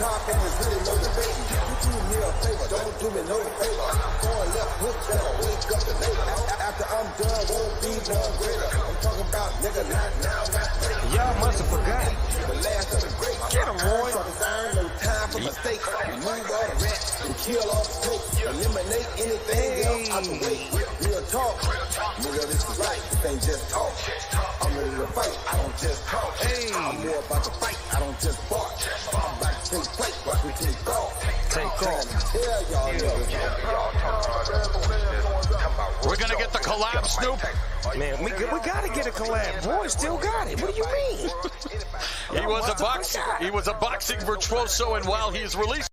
talking is really motivating. You do me a favor, don't do me no favor. Going left hook, better wake up the neighbor. After I'm done, won't be none greater. I'm talking about nigga, not now, not later. Y'all must have forgot. The last of the great. Get him, Roy. No time for mistakes. Remove all the rats and kill all the snakes. Eliminate anything else out the way. Real talk. Nigga, this is right. This ain't just talk. I'm ready to fight. I don't just talk. I'm more about to fight. I don't just bark. I'm about to take flight. Watch me take off. Take off. Tell y'all We're gonna get the collab, Snoop. Man, we gotta get a collab. Roy still got it. What do you mean? He was a boxing virtuoso, and while he is released.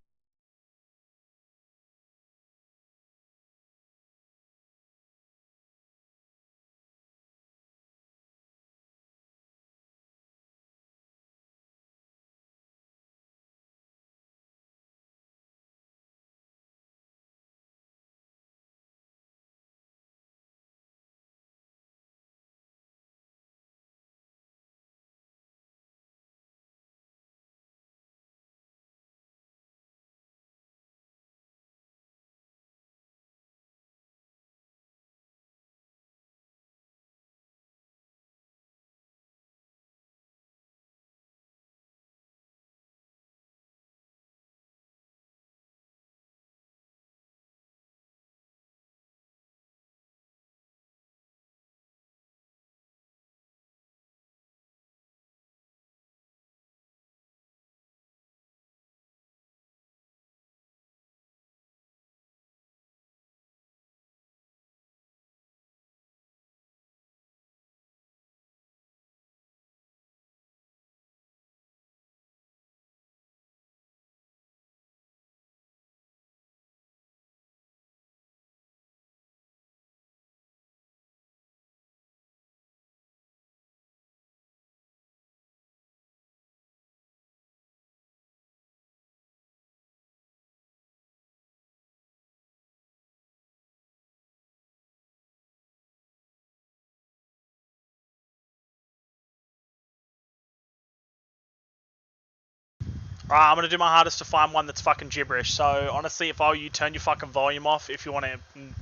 Alright, I'm gonna do my hardest to find one that's fucking gibberish. So honestly, if I were you, turn your fucking volume off if you want to,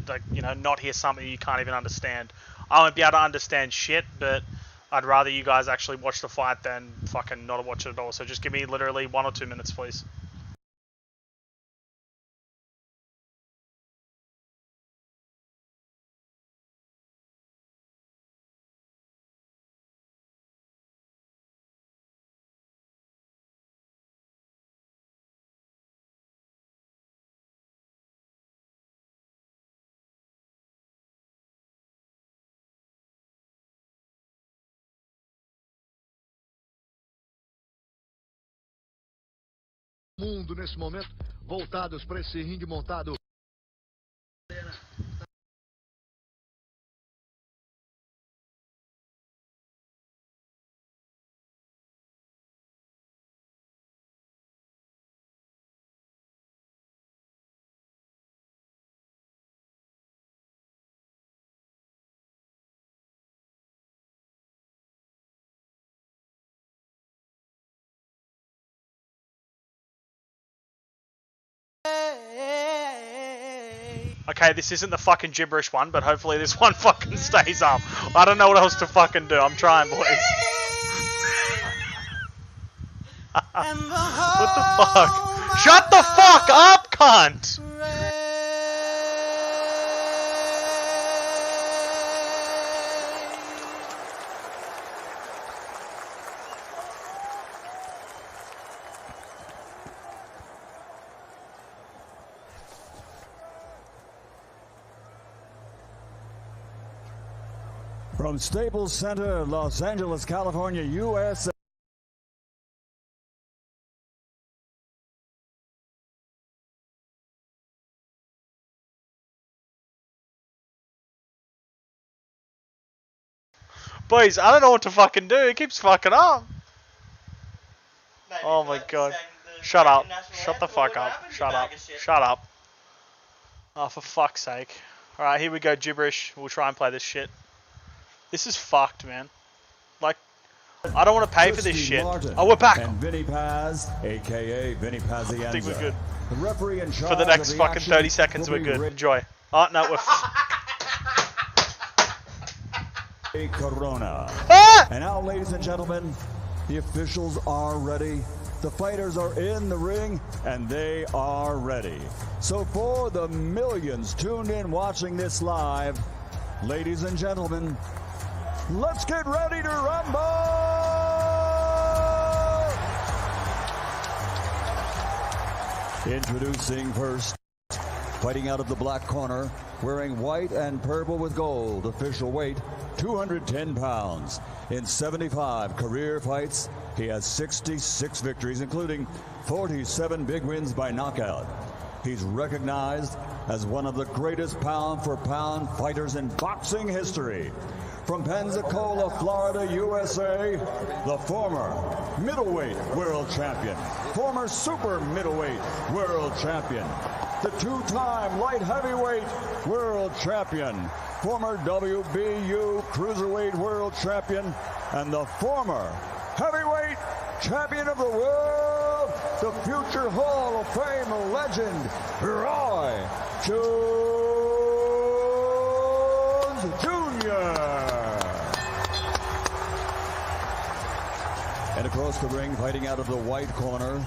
like, you know, not hear something you can't even understand. I won't be able to understand shit, but I'd rather you guys actually watch the fight than fucking not watch it at all. So just give me literally 1 or 2 minutes, please. Mundo nesse momento, voltados para esse ringue montado. Okay, this isn't the fucking gibberish one, but hopefully this one fucking stays up. I don't know what else to fucking do. I'm trying, boys. What the fuck? Shut the fuck up, cunt! From Staples Center, Los Angeles, California, USA. Boys, I don't know what to fucking do. It keeps fucking up. Oh my god. Shut up. Shut the fuck up. Shut up. Shut up. Oh, for fuck's sake. Alright, here we go, gibberish. We'll try and play this shit. This is fucked, man. Like, I don't want to pay for this shit. Martin Oh, we're back. And Vinny Paz, aka Vinny Pazienza. I think we're good. The referee in charge For the next of fucking action 30 seconds, will we're be good. Ray Enjoy. Oh, no, we're... Corona. Ah! And now, ladies and gentlemen, the officials are ready. The fighters are in the ring, and they are ready. So for the millions tuned in watching this live, ladies and gentlemen, let's get ready to rumble! Introducing first, fighting out of the black corner, wearing white and purple with gold, official weight 210 pounds. In 75 career fights, he has 66 victories, including 47 big wins by knockout. He's recognized as one of the greatest pound-for-pound fighters in boxing history. From Pensacola, Florida, USA, the former middleweight world champion, former super middleweight world champion, the two-time light heavyweight world champion, former WBU cruiserweight world champion, and the former heavyweight champion of the world, the future Hall of Fame legend, Roy Jones Jr. And across the ring, fighting out of the white corner,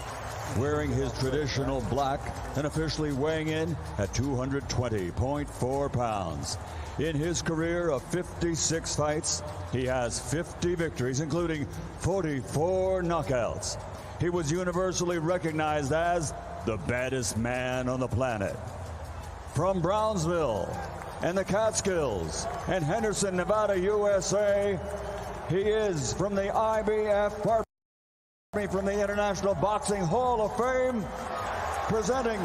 wearing his traditional black and officially weighing in at 220.4 pounds. In his career of 56 fights, he has 50 victories, including 44 knockouts. He was universally recognized as the baddest man on the planet. From Brownsville and the Catskills and Henderson, Nevada, USA, he is from the IBF from the International Boxing Hall of Fame, presenting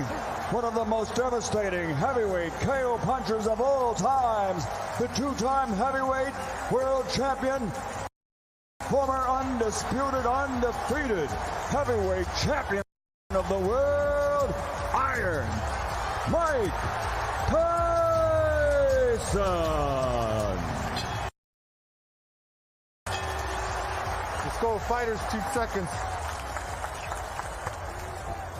one of the most devastating heavyweight KO punchers of all times, the two-time heavyweight world champion, former undisputed, undefeated heavyweight champion of the world, Iron Mike Tyson. Let's go, fighters, 2 seconds.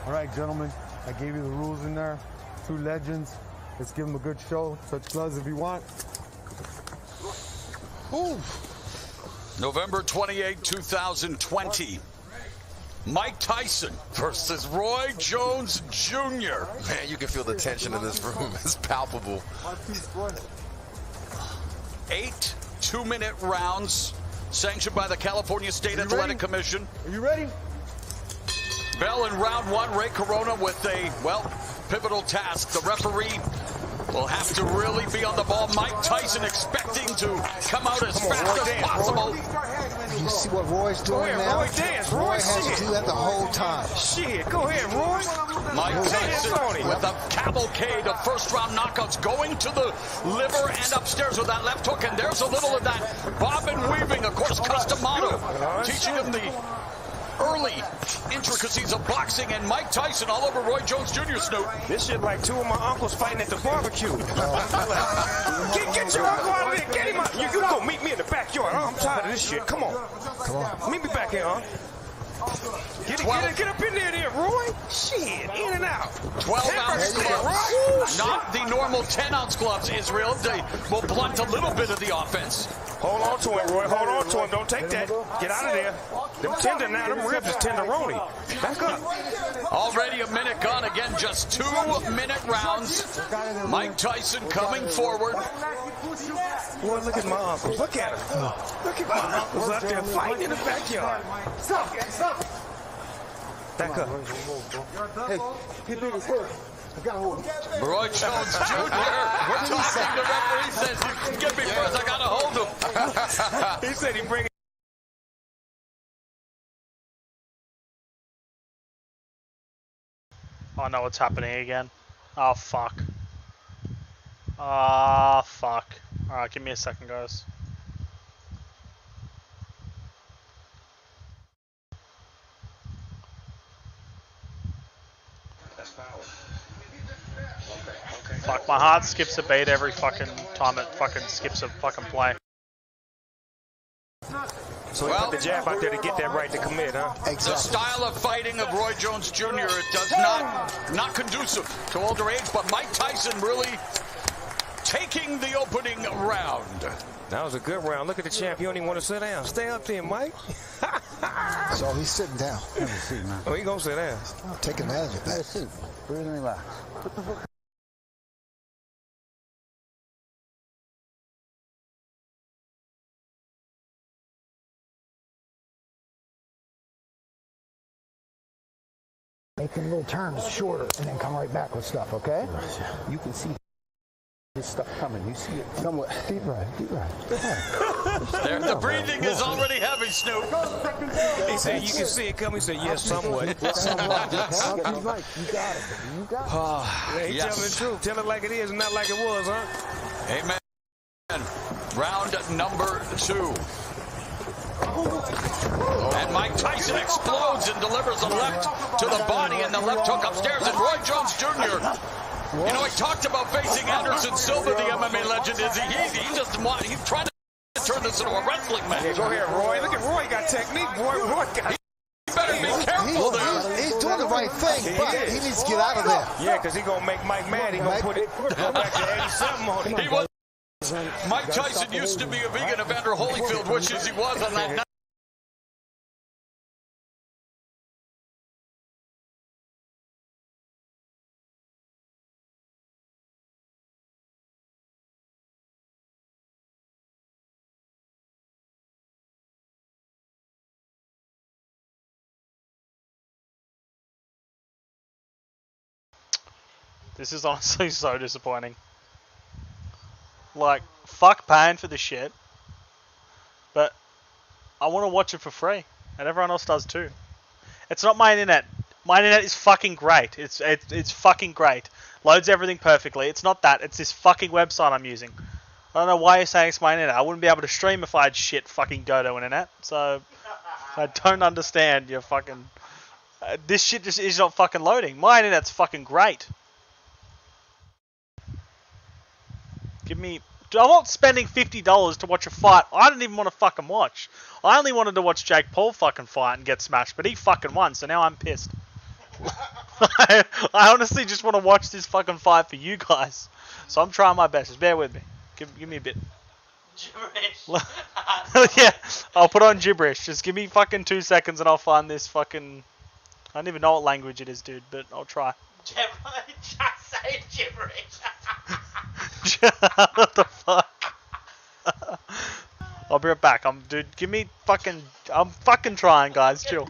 All right, gentlemen, I gave you the rules in there. 2 legends. Let's give them a good show. Touch gloves if you want. Ooh. November 28, 2020. Mike Tyson versus Roy Jones Jr. Man, you can feel the tension in this room. It's palpable. 8 2-minute rounds, sanctioned by the California State Athletic Commission. Are you ready? Bell in round 1, Ray Corona with a, well, pivotal task. The referee will have to really be on the ball. Mike Tyson expecting to come out as fast as possible. You see what Roy's doing now? Roy, dance, Roy, Roy has to do that the whole time. Shit, go ahead, Roy. Mike Tyson with a cavalcade of first-round knockouts going to the liver and upstairs with that left hook. And there's a little of that bobbin weaving, of course, Customato, teaching him the early intricacies of boxing, and Mike Tyson all over Roy Jones Jr. Snoop. This shit like 2 of my uncles fighting at the barbecue. Get your uncle out of there. Get him out. You go meet me in the backyard. I'm tired of this shit. Come on. Meet me back here, huh? Get up in there, Roy. Shit, in and out. 12-ounce gloves, not the normal 10-ounce gloves, Israel. They will blunt a little bit of the offense. Hold on to him, Roy. Hold on to him. Don't take that. Get out of there. Them tender now. Them ribs is tenderoni. Back up. Already a minute gone. Again, just 2-minute rounds. Mike Tyson coming forward. Boy, look at my uncles. Look at him. Look at my uncles out there fighting in the backyard. Stop. Back up. Hey, get big as hell. I gotta hold him. Roy Jones Jr. We're talking. The referee says, "Get me first. I gotta hold him." He said he bring it. Oh no, what's happening again? Oh fuck. Ah fuck. Alright, give me a second, guys. Fuck, my heart skips a beat every fucking time it fucking skips a fucking play. So he put the jab out there to get that right to commit, huh? The style of fighting of Roy Jones Jr. It does not conducive to older age, but Mike Tyson really taking the opening round. That was a good round. Look at the champ. You don't even want to sit down. Stay up there, Mike. So he's sitting down. Oh, he gonna sit down. Take advantage of that. Breathe and relax. Make them little turns shorter and then come right back with stuff, okay? You can see this stuff coming. You see it somewhat. Deep breath, deep breath. There, the breathing is already heavy, Snoop. He said, you can see it coming. He said, yes, somewhat. He's right. You got it, baby. You got it. He telling the truth. Tell it like it is and not like it was, huh? Amen. Round number 2. And Mike Tyson explodes and delivers a left to the body and the left hook upstairs. And Roy Jones Jr., you know, he talked about facing Anderson Silva, the MMA legend. He just wanted, he tried to turn this into a wrestling match. Yeah, go ahead, Roy. Look at Roy got technique, boy. Roy got... He better be careful there. He's doing the right thing, but he needs to get out of there. Yeah, because he's going to make Mike mad. He's going to go back to 87 on him. He was, Mike Tyson used to be a vegan. Evander Holyfield wishes he was on that night. This is honestly so disappointing. Like, fuck paying for this shit. But I want to watch it for free. And everyone else does too. It's not my internet. My internet is fucking great. It's fucking great. Loads everything perfectly. It's not that. It's this fucking website I'm using. I don't know why you're saying it's my internet. I wouldn't be able to stream if I had shit fucking Dodo internet. So I don't understand your fucking... this shit just is not fucking loading. My internet's fucking great. Give me... I'm not spending $50 to watch a fight I didn't even want to fucking watch. I only wanted to watch Jake Paul fucking fight and get smashed, but he fucking won, so now I'm pissed. I honestly just want to watch this fucking fight for you guys. So I'm trying my best. Just bear with me. Give me a bit. Gibberish. Yeah, I'll put on gibberish. Just give me fucking 2 seconds and I'll find this fucking... I don't even know what language it is, dude, but I'll try. Just say gibberish. What the fuck? I'll be right back. Dude, give me fucking... I'm fucking trying, guys. Chill.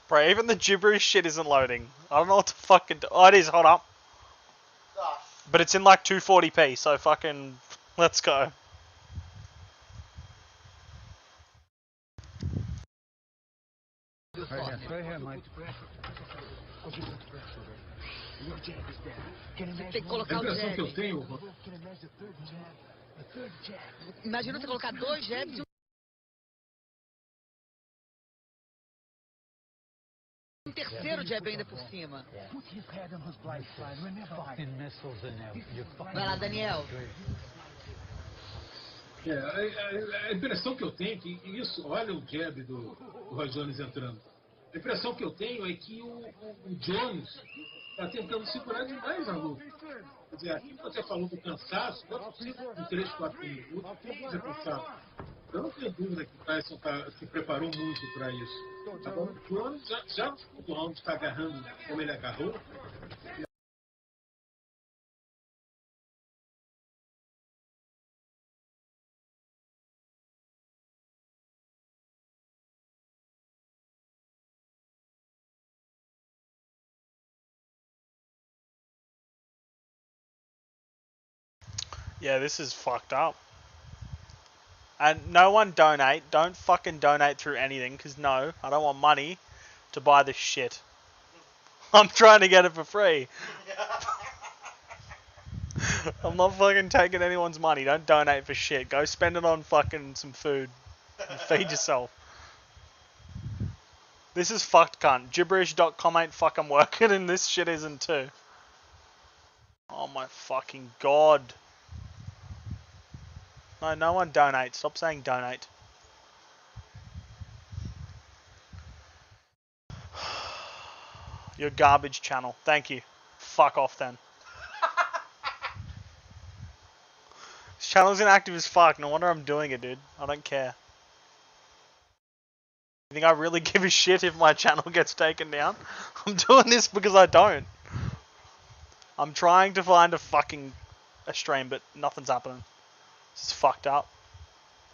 Bro, even the gibberish shit isn't loading. I don't know what to fucking do. Oh, it is. Hold up. But it's in like 240p, so fucking... Let's go. Right here, Mike. Tem que colocar o jab. Imagina você colocar 2 jabs e um terceiro jab ainda por cima. Vai lá, Daniel. A impressão que eu tenho é que isso, olha o jab do Roy Jones entrando. A impressão que eu tenho é que o Jones está tentando segurar demais a luta. Quer dizer, aqui você falou do cansaço, pode ser em 3, 4 minutos, pode ser cansado. Eu não tenho dúvida que o Tyson se preparou muito para isso. Agora o Jones já nos rounds está agarrando como ele agarrou. Yeah, this is fucked up. And no one donate. Don't fucking donate through anything, because no, I don't want money to buy this shit. I'm trying to get it for free. I'm not fucking taking anyone's money. Don't donate for shit. Go spend it on fucking some food. And feed yourself. This is fucked, cunt. Gibberish.com ain't fucking working, and this shit isn't too. Oh my fucking god. No, no one donate. Stop saying donate. Your garbage channel. Thank you. Fuck off then. This channel's inactive as fuck. No wonder I'm doing it, dude. I don't care. You think I really give a shit if my channel gets taken down? I'm doing this because I don't. I'm trying to find a stream, but nothing's happening. This is fucked up.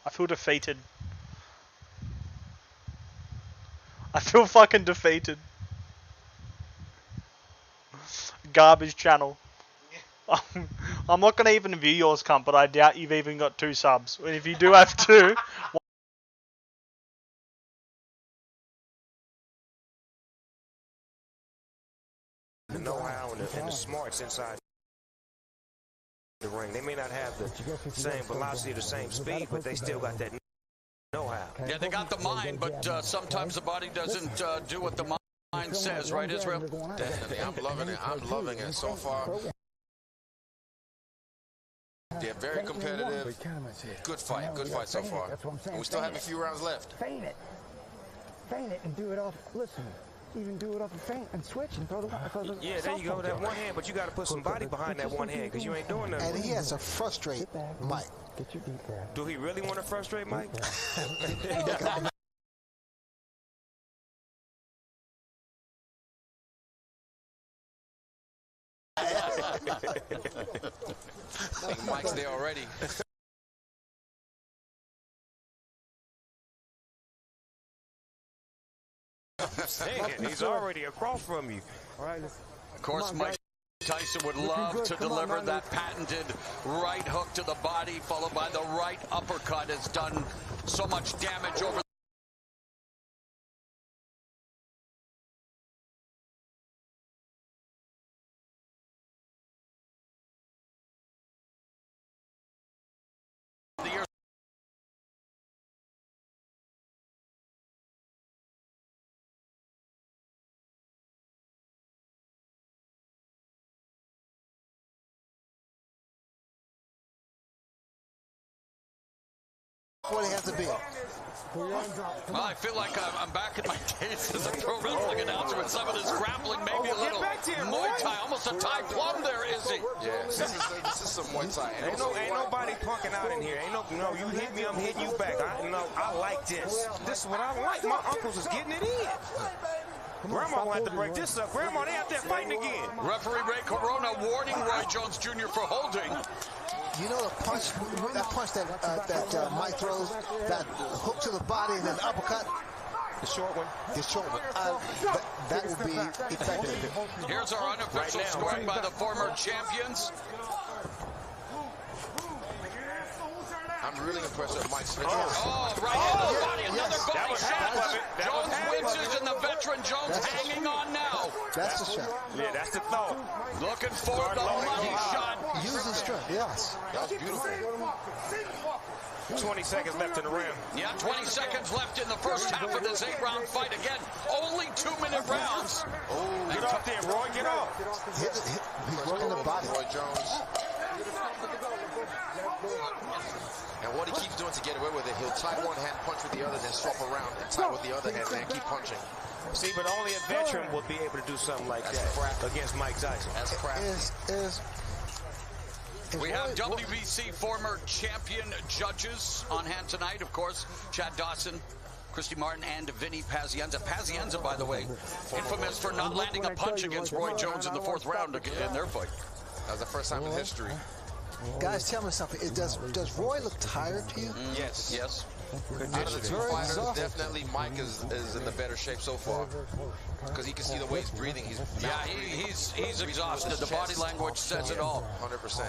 I feel defeated. I feel fucking defeated. Garbage channel. I'm not gonna even view yours, cunt, but I doubt you've even got 2 subs. And if you do have 2... The know-how and the smarts inside the ring. They may not have the same velocity, the same speed, but they still got that know-how. Yeah, they got the mind, but sometimes the body doesn't do what the mind says, right, Israel? Definitely. I'm loving it. I'm loving it so far. They're very competitive. Good fight so far. And we still have a few rounds left. Feint it and do it off. Listen, even do it off a feint and switch and throw the. Yeah, there you go. That one hand, but you got to put some body behind that one hand because you ain't doing nothing. And he has to frustrate Mike. Get your deep there. Do he really want to frustrate Mike? I think Mike's there already. Man, he's already across from you. All right, Of course, Mike Tyson would love to deliver that patented right hook to the body, followed by the right uppercut. Has done so much damage over the years. What he has to be. Well, I feel like I'm back in my days as a pro wrestling announcer with some of this grappling, maybe a little Muay Thai, almost a Thai plum there, is he? Yeah, this is some Muay Thai. Ain't nobody punking out in here. No, you hit me, I'm hitting you back. I like this. This is what I like. My uncles is getting it in. Grandma will have to break this up. Grandma, they out there fighting again. Referee Ray Corona warning Roy Jones Jr. for holding. You know the punch, that punch that Mike throws, that hook to the body and then uppercut. The short one. The short one. That will be effective. Here's our unofficial scoring by the former champions. I'm really impressed with Mike's finish. Oh, right in the body, another body shot. Jones winces, and the veteran Jones hanging on now. That's the shot. Yeah, that's the thought. Looking for the money shot. Use his strength, yes. That was beautiful. 20 seconds left in the round. Yeah, 20 seconds left in the first half of this 8-round fight. Again, only 2-minute rounds. Oh, get off there, Roy, get off. He's working the body. Roy Jones. And what he keeps doing to get away with it, he'll tie one hand, punch with the other, then swap around and tie with the other hand, then keep punching. See, but only a veteran would be able to do something like that against Mike Tyson. That's practice. We have WBC former champion judges on hand tonight, of course. Chad Dawson, Christy Martin, and Vinny Pazienza. Pazienza, by the way, infamous for not landing a punch against Roy Jones in the 4th round in their fight. That was the first time in history. Guys, tell me something. Does Roy look tired to you? Yes. Yes. Out of the two fighters, definitely Mike is in the better shape so far. Because he can see the way he's breathing. He's exhausted. The body language says it all. 100%.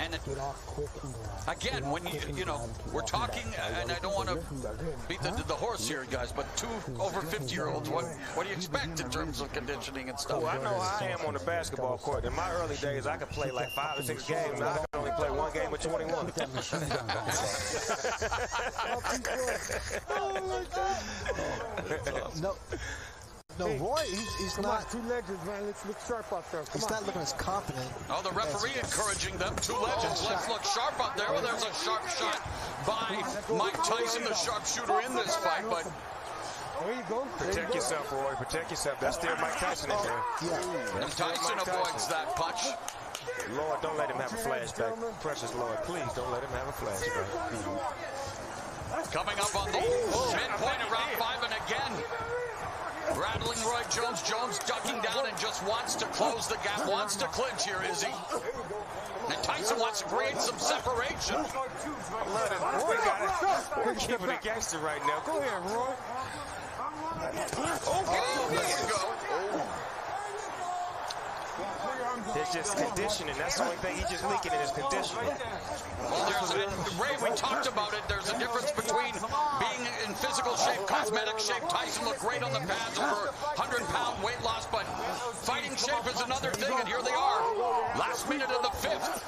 And again, when we're talking, and I don't want to beat the horse here, guys, but two over 50-year-olds, what do you expect in terms of conditioning and stuff? Well, I know how I am on the basketball court. In my early days, I could play like 5 or 6 games. Now I can only play 1 game of 21. No, Roy, he's not. 2 legends, man. Let's look sharp out there. He's not looking as confident. Oh, the referee encouraging them. 2 legends. Let's look sharp out there. Well, there's a sharp shot by Mike Tyson, the sharpshooter in this fight. But there you go. Protect yourself, Roy. Protect yourself. That's still Mike Tyson in there. Yeah. And Tyson avoids that punch. Lord, don't let him have a flashback. Precious Lord, please don't let him have a flashback. Coming up on the midpoint of round 5, and again, rattling Roy Jones. Jones ducking down and just wants to close the gap, wants to clinch here, is he? And Tyson wants to create some separation. Roy got it. We're keeping it gangster right now. Go ahead, Roy. Oh, there you go. There's just conditioning. That's the only thing he's just leaking in his conditioning. Well, Ray, we talked about it. There's a difference between being in physical shape, cosmetic shape. Tyson looked great on the pads over 100-pound weight loss, but fighting shape is another thing, and here they are. Last minute of the 5th.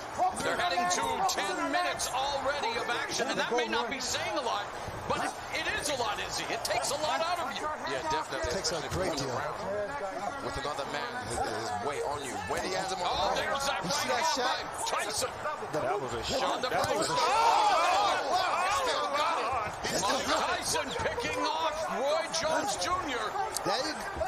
They're heading to 10 minutes already of action, and that may not be saying a lot, but it is a lot, Izzy. It takes a lot out of you. Yeah, definitely. It takes a great deal. With another man, his weight on you. When he has him on there's that right hand by Tyson. That was a shot. That was a Mike Tyson picking off Roy Jones Jr.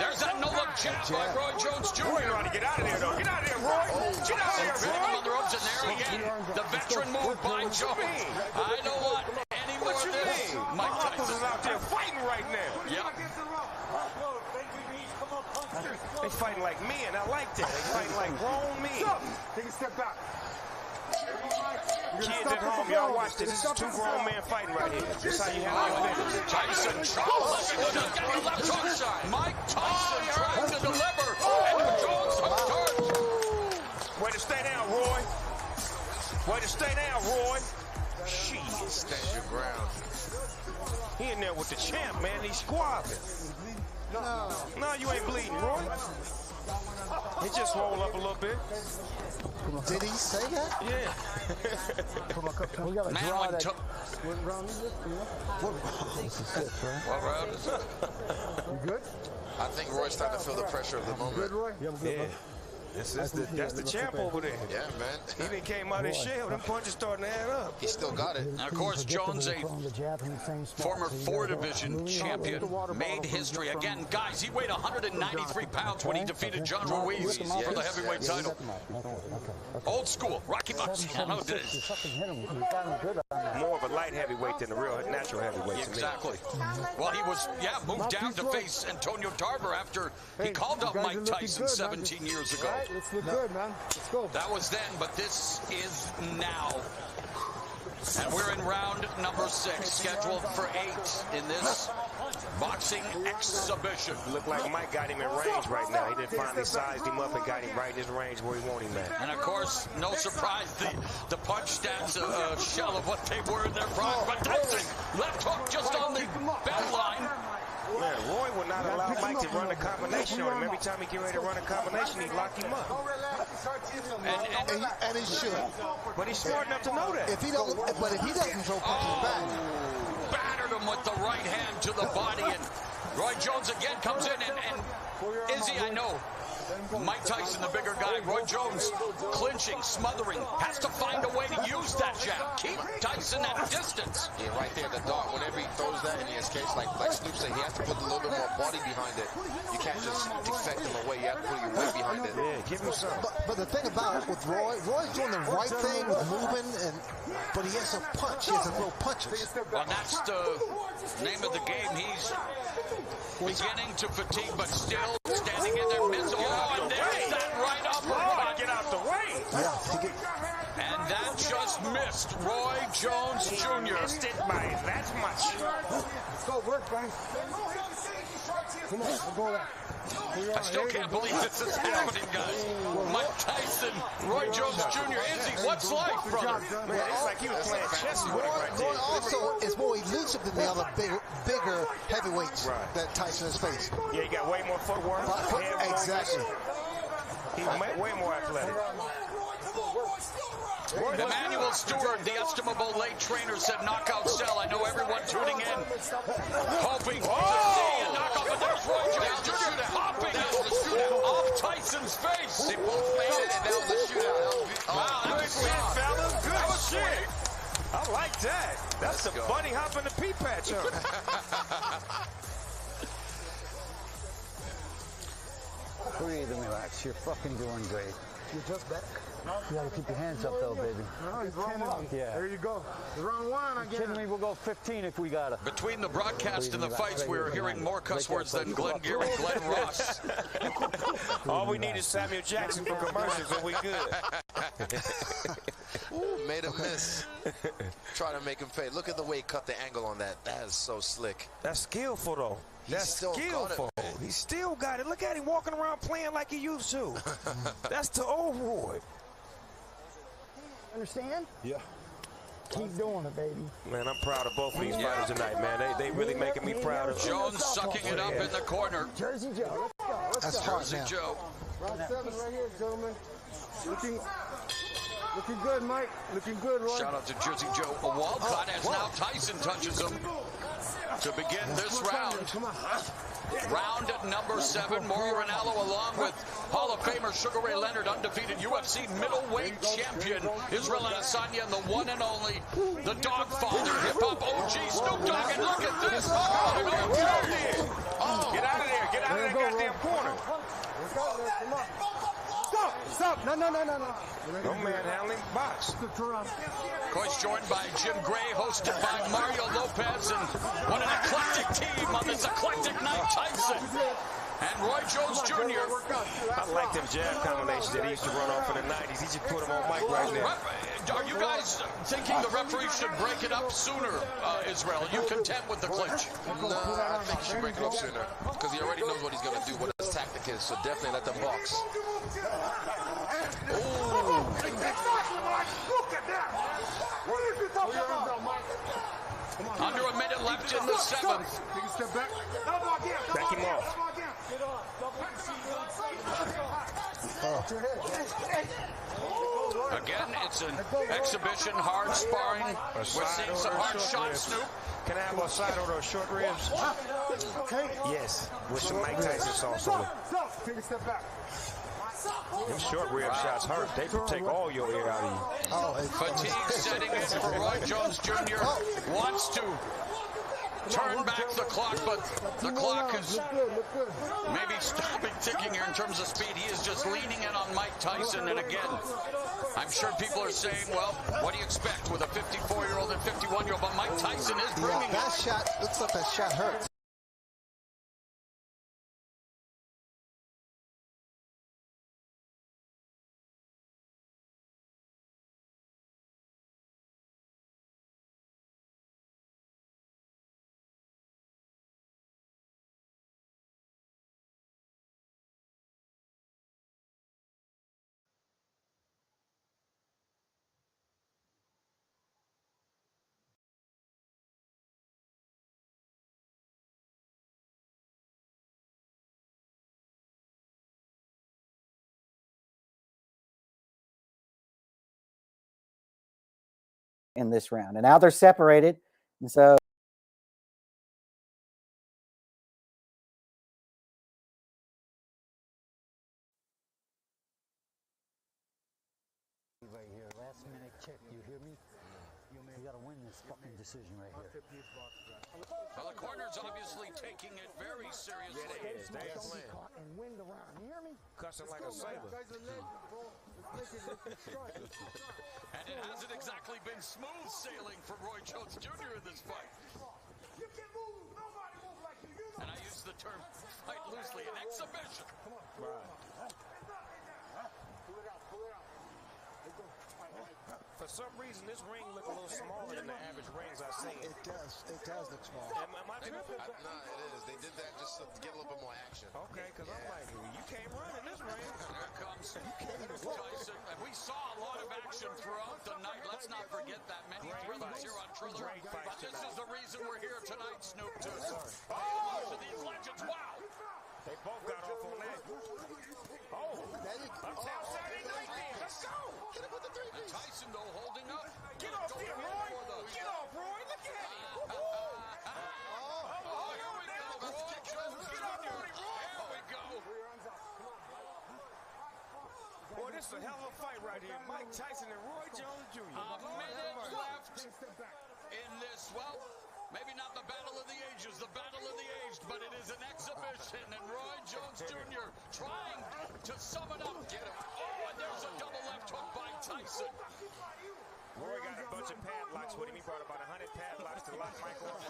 There's that no-look jab by Roy Jones Jr. Roy trying to get out of there, though. Get out of there, Roy. Get out of there, Hitting him on the ropes, and there again, the veteran move by Jones. I don't want any more of this. Mike Tyson is out there fighting right now. Yep. They fighting like men. I like that. They fighting like grown men. Take a step back. Kids at home, y'all watch this. This is 2 grown men fighting right here. This is how you handle your business. Tyson tries to get the left hook. Mike Tyson trying to deliver, and Jones hooked hard. Way to stay down, Roy. Way to stay down, Roy. Jeez. Stand your ground. He in there with the champ, man. He's squabbling. No, you ain't bleeding, Roy. He just rolled up a little bit. Did he say that? Yeah. We got a Man, draw when that. What round is this? This is 6, right? What round is it? You good? I think Roy's starting to feel the pressure of the moment. Good, Roy? Yeah, I'm good, bro. That's the champ over there. Yeah, man. He done came out his shell. Them punches starting to add up. He still got it. And of course, Jones, a former 4-division champion, made history. Again, guys, he weighed 193 pounds when he defeated John Ruiz for the heavyweight title. Old school, Rocky Marciano did it. More of a light heavyweight than a real natural heavyweight to me. Exactly. Well, he was, moved down to face Antonio Tarver after he called up Mike Tyson 17 years ago. Let's look good, man. Let's go. That was then, but this is now. And we're in round number 6, scheduled for 8 in this boxing exhibition. Looked like Mike got him in range right now. He done finally sized him up and got him right in his range where he wanted him at. And of course, no surprise, the punch stats a shell of what they were in their prime. But Tyson, left hook just on the bell line. Man, Roy would not allow Mike to run a combination on him. Every time he get ready to run a combination, he'd lock him up. And he should. But he's smart enough to know that. If he doesn't throw punches back. Battered him with the right hand to the body, and Roy Jones again comes in, and Izzy, I know, Mike Tyson, the bigger guy, Roy Jones, clinching, smothering, has to find a way to use that jab. Keep Tyson at a distance. Yeah, right there, the dart. Whenever he throws that in his case, like Snoop said, he has to put a little bit more body behind it. You can't just defect him away. You have to put your weight behind it. Yeah, give him some. But the thing about it with Roy's doing the right thing with moving, but he has to punch. He has to throw punches. Well, that's the name of the game. He's beginning to fatigue, but still standing in their midst. Oh, and there's that right uppercut. Get out the way. Yeah. And that just missed. just Roy Jones Jr. Missed it by that much. Let's go, work, man. Come on, we'll go there. I still can't believe this is happening, guys. Mike Tyson, Roy Jones Jr. Izzy, what's life, brother? Man, it's like he was playing chess with it right there. Roy also is more elusive than the other bigger heavyweights that Tyson has faced. Yeah, he got way more footwork. Exactly. He's way more athletic. Emmanuel Stewart, the estimable late trainer, said knockout cell. I know everyone tuning in, hoping to see a knockout, but there's Roy Jones Jr. popping off Tyson's face. They both made it, and that was the shootout. Wow, that was shit, fellas. Good shit. I like that. That's the bunny hop in the pea patch, huh? Breathe and relax. You're fucking doing great. You're just back. You gotta keep your hands up though, baby. No, he's wrong one. Yeah. There you go. The wrong one again. Kidding me? We'll go 15 if we gotta. Between the broadcast and the fights, we're hearing more cuss words than Glenn Gear and Glenn Ross. All we need is Samuel Jackson for commercials and we good. Ooh, made a miss. Trying to make him fade. Look at the way he cut the angle on that. That is so slick. That's skillful, though. That's skillful. He still got it. Look at him walking around playing like he used to. That's the old Roy. Understand? Yeah. Keep doing it, baby. Man, I'm proud of both of these fighters tonight, man. They really making me proud of them. Jones sucking it up in the corner. Jersey Joe, let's go. That's Jersey Joe. Round 7 right here, gentlemen. Looking good, Mike. Looking good, Roy. Shout out to Jersey Joe. A Walcott as now Tyson touches him to begin this round. Round at number 7, Mauro Ranallo along with Hall of Famer Sugar Ray Leonard, undefeated UFC middleweight champion Israel Adesanya, and the one and only, the Dogfather, hip-hop OG Snoop Dogg, and look at this. Get out of there. Get out of that goddamn corner. Come on. Stop. No. No manhandling, box. Of course, joined by Jim Gray, hosted by Mario Lopez, and what an eclectic team on this eclectic night, Tyson and Roy Jones Jr. I like them jab combinations that he used to run off in the 90s. He just put them on Mike right now. Are you guys thinking the referee should break it up sooner, Israel? Are you content with the clinch? No, I think he should break it up sooner because he already knows what he's going to do, what his tactic is, so definitely let them box. Under a minute left in the 7th. Take a step back. Back him off. Again, it's an exhibition, hard sparring. We're seeing some hard shots, Snoop. Can I have a side order of short ribs? Yes, with some Mike Tyson sauce on it. Take a step back. Them short rib shots hurt. They take all your air out of you. Fatigue setting in for Roy Jones Jr. Wants to turn back the clock, but the clock is maybe stopping ticking here in terms of speed. He is just leaning in on Mike Tyson, and again, I'm sure people are saying, well, what do you expect with a 54-year-old and 51-year-old? But Mike Tyson is bringing that shot, looks like that shot hurt. In this round, and now they're separated, and so Right here, last minute check. You hear me? You gotta win this fucking decision right here. Well, the corner's obviously taking it very seriously. And win the round. You hear me? Cussing like a sailor. And it hasn't exactly been smooth sailing for Roy Jones Jr. in this fight. And I use the term fight loosely, an exhibition. Come on. Pull it out. For some reason, this ring look a little smaller than the average rings I've seen. It does look small. Am I tripping? No, it is. They did that just to get a little bit more action. Okay, because I'm like, you can't run in this ring. Here comes Tyson. And we saw a lot of action throughout the night. Let's not forget that. Many thrillers here on Triller. But this is the reason we're here tonight, Snoop, to watch these legends. Wow. They both got off on that. Uptown Saturday night then. Let's go. Get him with the three-piece. Tyson, though, holding up. Get off there, Roy. Get off, Roy. Look at him. Here we go. Get off there, Roy. Here we go. Boy, this is a hell of a fight right here. Mike Tyson and Roy Jones Jr. A minute left in this. Well, maybe not the battle of the ages, the battle of the aged, but it is an exhibition. And Roy Jones Jr. trying to sum it up. Get him. Oh, and there's a double left hook by Tyson. Roy got a bunch of padlocks with him. He brought about 100 padlocks to lock Michael up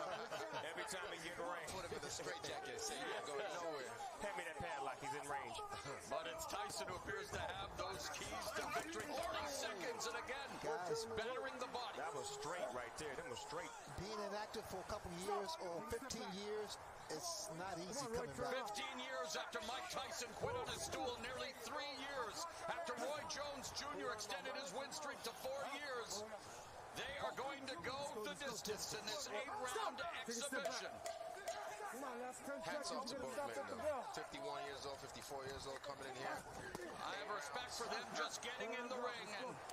every time he get in range. Put him in the straight jacket. So you ain't going nowhere. Hand me that padlock. He's in range. But it's Tyson who appears to have those keys to victory. 30 seconds, and again, battering the body. That was straight right there. That was straight. Being inactive for a couple years or 15 years, it's not easy coming back. 15 years after Mike Tyson quit on his stool, nearly 3 years after Roy Jones Jr. extended his win streak to 4 years, they are going to go the distance in this 8-round exhibition. Hats off to both men, though. 51 years old, 54 years old, coming in here. I have respect for them just getting in the ring.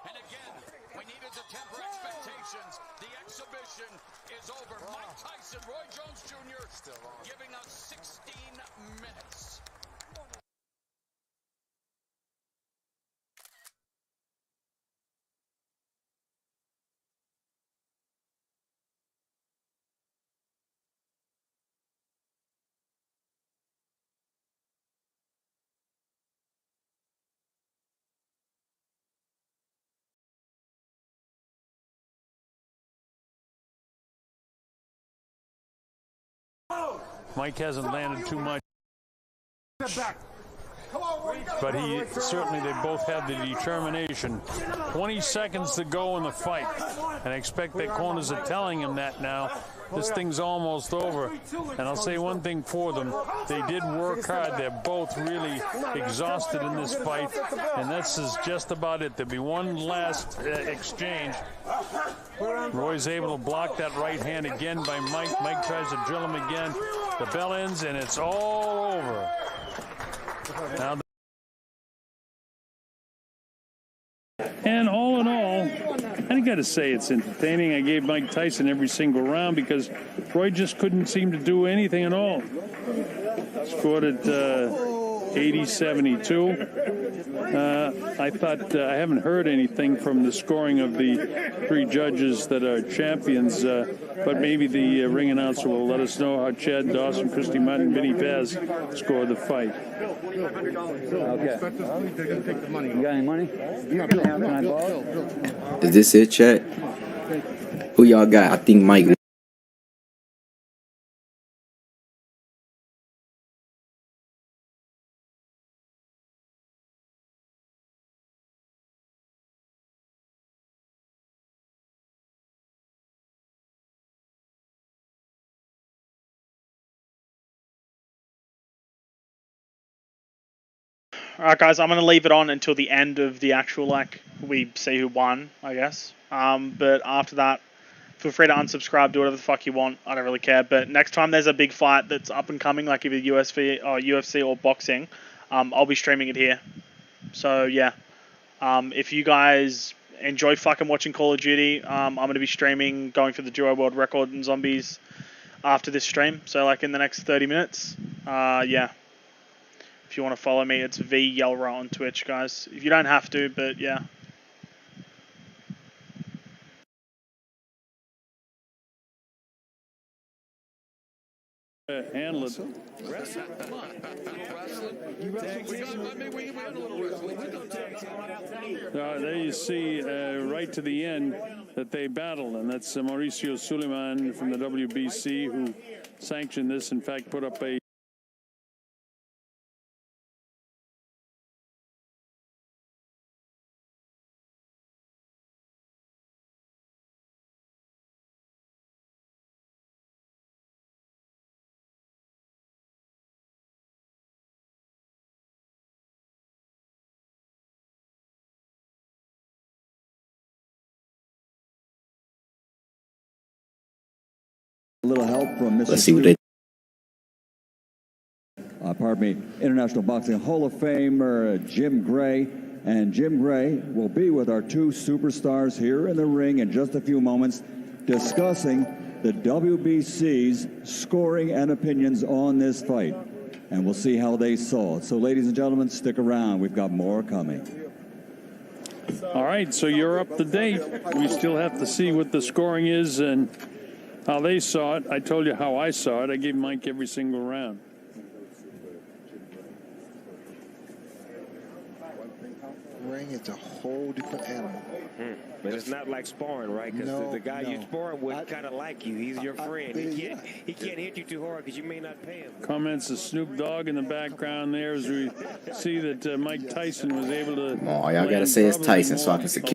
And again, we needed to temper expectations. The exhibition is over. Mike Tyson, Roy Jones Jr. Still on. Giving us 16 minutes. Mike hasn't landed too much, but certainly they both have the determination. 20 seconds to go in the fight, and I expect their corners are telling him that now. This thing's almost over, and I'll say one thing for them. They did work hard. They're both really exhausted in this fight, and this is just about it. There'll be one last exchange. Roy's able to block that right hand again by Mike. Mike tries to drill him again. The bell ends, and it's all over. Now, and all in all, I got to say it's entertaining. I gave Mike Tyson every single round because Roy just couldn't seem to do anything at all. Scored at 80-72. I thought I haven't heard anything from the scoring of the 3 judges that are champions, but maybe the ring announcer will let us know how Chad Dawson, Christy Martin, Vinny Paz scored the fight. Okay. You got any money? Can I borrow? Is this it, chat? Who y'all got? I think Mike. Alright guys, I'm going to leave it on until the end of the actual, we see who won, I guess. But after that, feel free to unsubscribe, do whatever the fuck you want, I don't really care. But next time there's a big fight that's up and coming, like either UFC or boxing, I'll be streaming it here. So yeah, if you guys enjoy fucking watching Call of Duty, I'm going to be streaming, going for the Duo World Record in Zombies after this stream. So in the next 30 minutes, yeah. If you want to follow me, it's VYellra on Twitch, guys. If you don't have to, but yeah. Handle it. There you see, right to the end, that they battled, and that's Mauricio Suleiman from the WBC who sanctioned this. In fact, put up a A little help from Mr. Let's see what they. International Boxing Hall of Famer Jim Gray. And Jim Gray will be with our two superstars here in the ring in just a few moments, discussing the WBC's scoring and opinions on this fight. And we'll see how they saw it. So, ladies and gentlemen, stick around. We've got more coming. All right, so you're up to date. We still have to see what the scoring is and how they saw it. I told you how I saw it. I gave Mike every single round. Ring, it's a whole different animal. But it's not like sparring, right? Because the guy you're sparring with kind of like you. He's your friend. He can't hit you too hard because you may not pay him. Comments of Snoop Dogg in the background there as we see that Mike Tyson was able to. Come on, y'all gotta say it's Tyson so I can secure.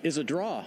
Is a draw.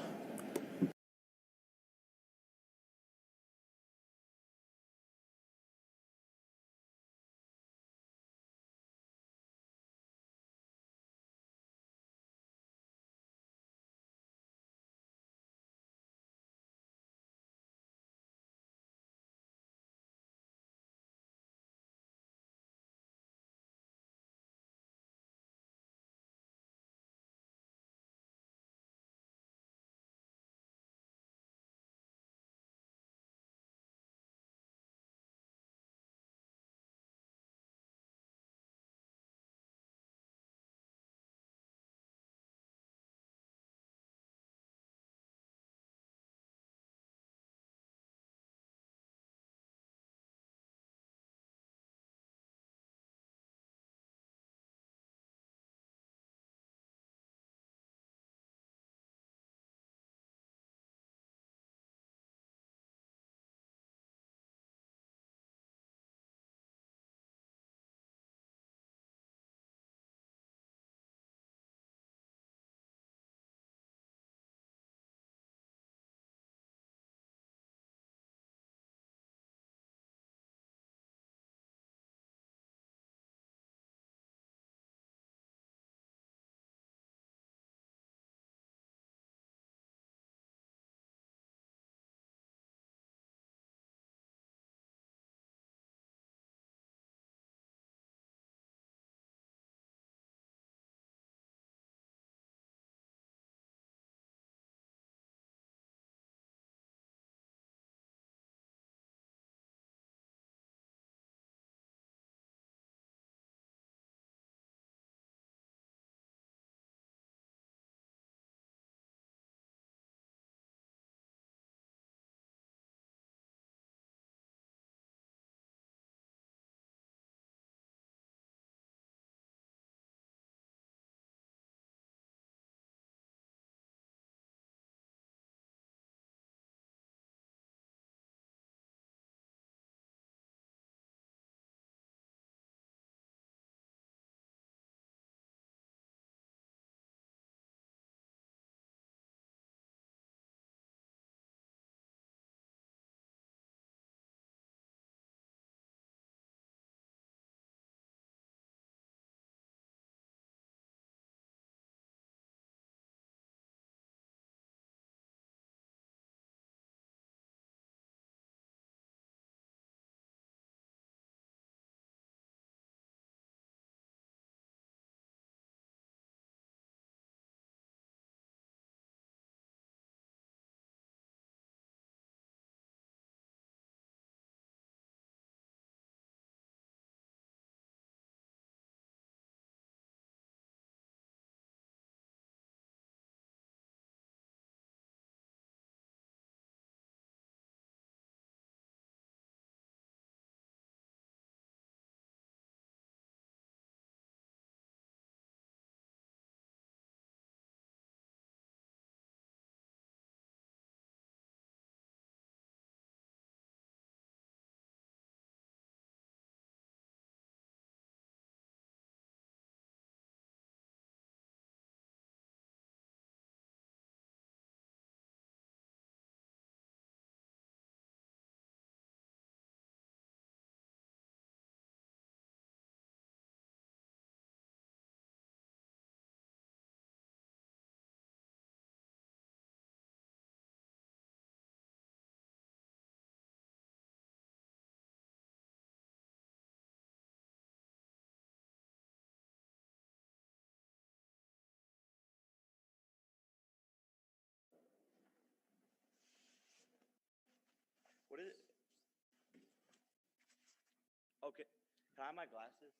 Okay. Can I have my glasses?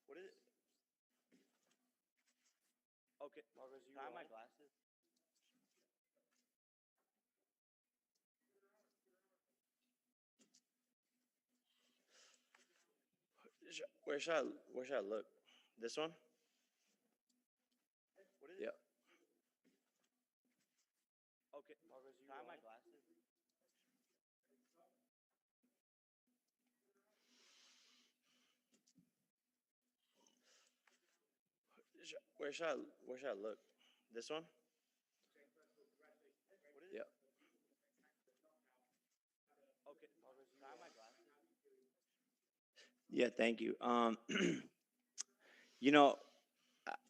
What is it? Okay. Can I have my glasses? Where should I look? This one? What is it? Yep. Okay. Can I have my glasses? Where should I look? This one? What is it? Yep. Okay. Can I have my glasses? Yeah, thank you. You know,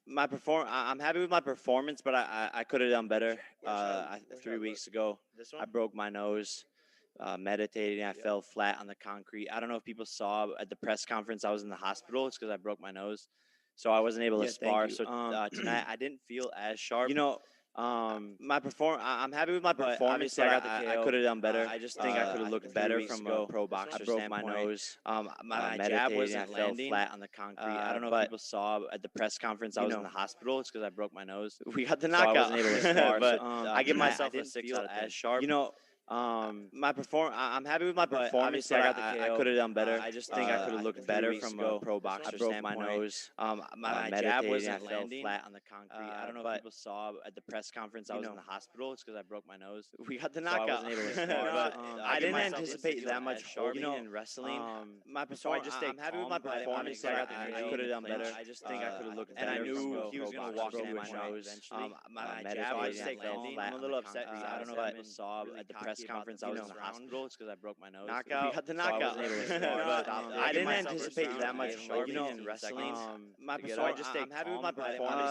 I'm happy with my performance, but I could have done better. 3 weeks ago, I broke my nose. Meditating, I fell flat on the concrete. I don't know if people saw at the press conference I was in the hospital. It's because I broke my nose, so I wasn't able to spar. So tonight I didn't feel as sharp. You know, I'm happy with my performance. Obviously, I got the KO. I could have done better. I just think I could have looked better from a pro boxer standpoint. I broke my nose. My jab wasn't landing. Flat on the concrete. I don't know if people saw at the press conference I was in the hospital. It's because I broke my nose. We got the knockout. So I wasn't able to spar. But I give myself a 6 out of 10. As sharp. You know. I'm happy with my performance. I got the KO. I could have done better. I just think I could have looked better from a pro boxer standpoint. I broke my nose. My jab wasn't landing. Flat on the concrete. I don't know if people saw at the press conference I was in the hospital. It's because I broke my nose. We got the knockout. So I wasn't able to spar. But I didn't anticipate that much sharping in wrestling. I'm happy with my performance. I got the KO. I could have done better. I just think I could have looked better. And I knew he was going to walk in my nose. My jab wasn't landing. I'm a little upset. I don't know if people saw at the press conference I was in the hospital. It's because I broke my nose. Knockout. We got the knockout. But I didn't anticipate that much sharping in wrestling. I'm happy with my performance.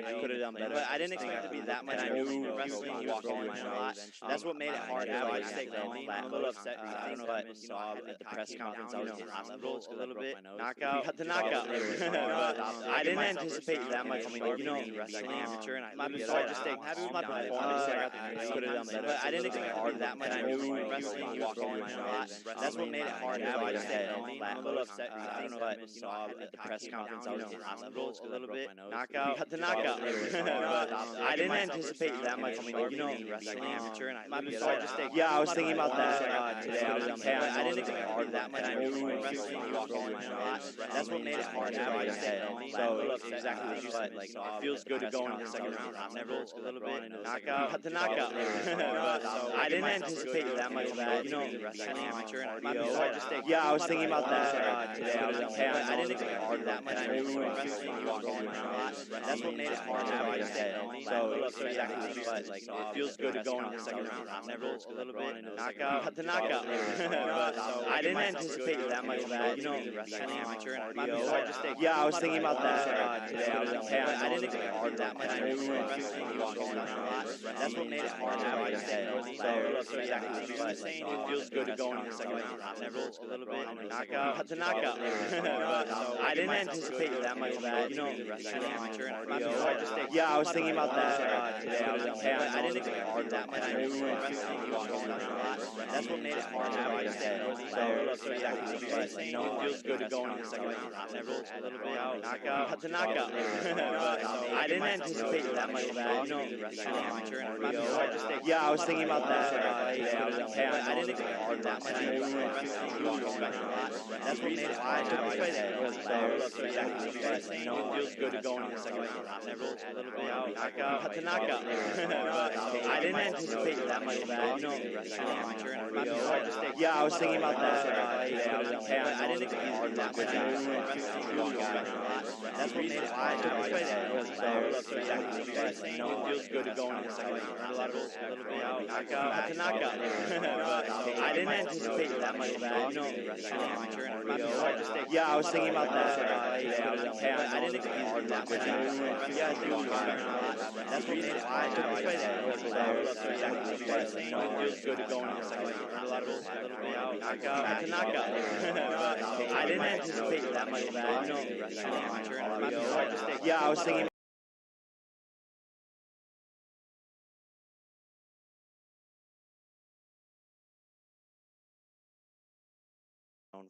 I could have done better. But I didn't expect it to be that much. I knew wrestling he was going to lot. That's what made it hard. So I just stayed landing. I'm a little upset. I don't know if people saw at the press conference I was in the hospital. It's a little bit. Knockout. We got the knockout. I didn't anticipate that much sharping wrestling. Amateur. I'm happy with my performance. I could have done better. But I didn't expect it to be that much. I knew wrestling he was going to lot. That's what made it hard. I just stayed landing. I'm a little upset. I don't know if people saw at the press conference I was in the hospital. It's a little bit. Knockout. We got the knockout. I didn't anticipate that much wrestling. Amateur. Yeah, I was thinking about that today. I didn't expect it to be that much. I knew wrestling he was going to lot. That's what made it hard. I just stayed landing. So exactly what you said. Like it feels good to go into the second round. I've never a little bit knockout. Got the knockout. I didn't anticipate that much wrestling. Amateur. Yeah, I was thinking about that today. I didn't expect that much. I knew wrestling he was going to lot. That's what made it hard. I just stayed landing. So exactly what you said. Like it feels good to go into the second round. I've never a little bit knockout. Got the knockout. I didn't anticipate that much wrestling. Amateur. Yeah, I was thinking about that today. I didn't expect that much. I knew wrestling he was going to lot. That's what made it hard. I just stayed landing. So exactly what you said. Like it feels good to go into the second round. I've never a little bit knockout. Got the knockout. I didn't anticipate that much wrestling. Amateur. Yeah, I was thinking about that today. I didn't expect that much. I knew wrestling he was going to lot. That's what made it hard. I just stayed landing. So exactly what you said. Like it feels good to go into the second round. I've never a little bit knockout. Got the knockout. I didn't anticipate that much wrestling. Amateur. Yeah, I was thinking about that today. I didn't expect that much. I knew wrestling he was going to lot. That's what made it hard. So exactly what you said. Like it feels good to go into the second round. I've never a little bit knockout. Got the knockout. I didn't anticipate that much wrestling. Amateur. Yeah, I was thinking about that today. I didn't expect that much. I knew wrestling he was going to lot. That's what made it hard. So exactly what you said. Like it feels good to go into the second round. I've never a little bit knockout. knockout. I didn't anticipate that much back. Yeah, I was thinking about that. I didn't expect that much. Yeah, dude. That's what made it why. It feels good to go in the second round. Knockout to knockout. I didn't anticipate that much back. Yeah, I was thinking.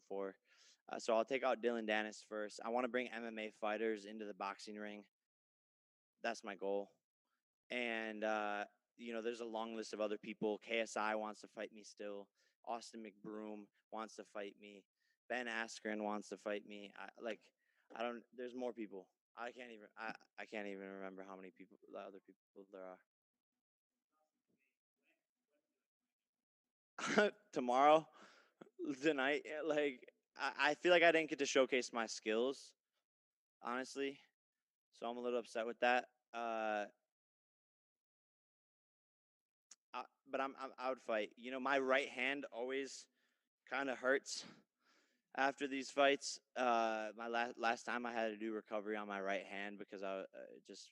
For. So I'll take out Dylan Dennis first. I want to bring MMA fighters into the boxing ring. That's my goal. And, there's a long list of other people. KSI wants to fight me still. Austin McBroom wants to fight me. Ben Askren wants to fight me. There's more people. I can't even remember how many people, other people there are. Tomorrow, tonight, I feel like I didn't get to showcase my skills, honestly. So I'm a little upset with that. But I would fight. My right hand always kind of hurts after these fights. My last time I had to do recovery on my right hand because I just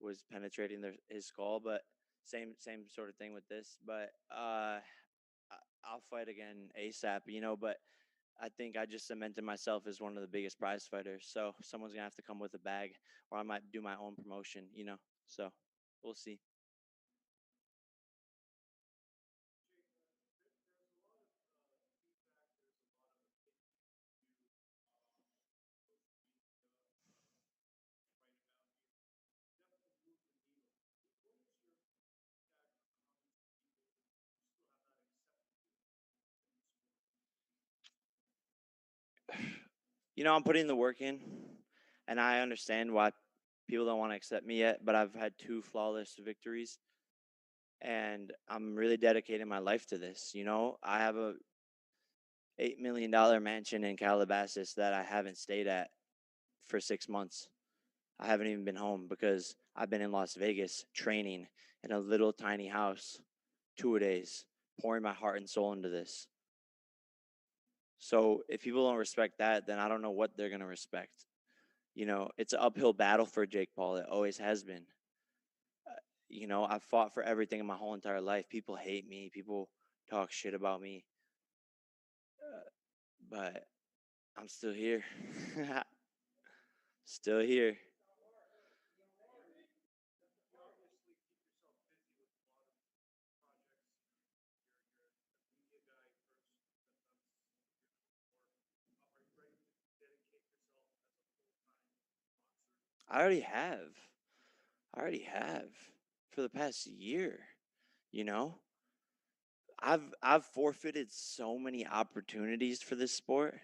was penetrating his skull. But same sort of thing with this. But I'll fight again ASAP. But I think I just cemented myself as one of the biggest prize fighters. So someone's gonna have to come with a bag, or I might do my own promotion. So we'll see. I'm putting the work in, and I understand why people don't want to accept me yet, but I've had 2 flawless victories, and I'm really dedicating my life to this. I have a $8 million mansion in Calabasas that I haven't stayed at for 6 months. I haven't even been home because I've been in Las Vegas training in a little tiny house 2 days, pouring my heart and soul into this. So if people don't respect that, then I don't know what they're going to respect. It's an uphill battle for Jake Paul. It always has been. I've fought for everything in my whole entire life. People hate me. People talk shit about me. But I'm still here. Still here. I already have. For the past year. I've forfeited so many opportunities for this sport.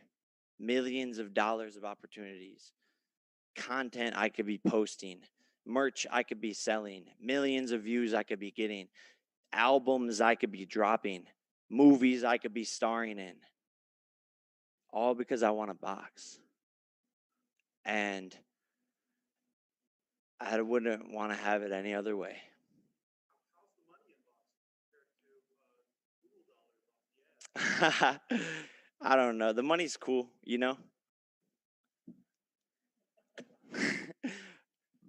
Millions of dollars of opportunities. Content I could be posting. Merch I could be selling. Millions of views I could be getting. Albums I could be dropping. Movies I could be starring in. All because I want to box. And I wouldn't want to have it any other way. I don't know. The money's cool,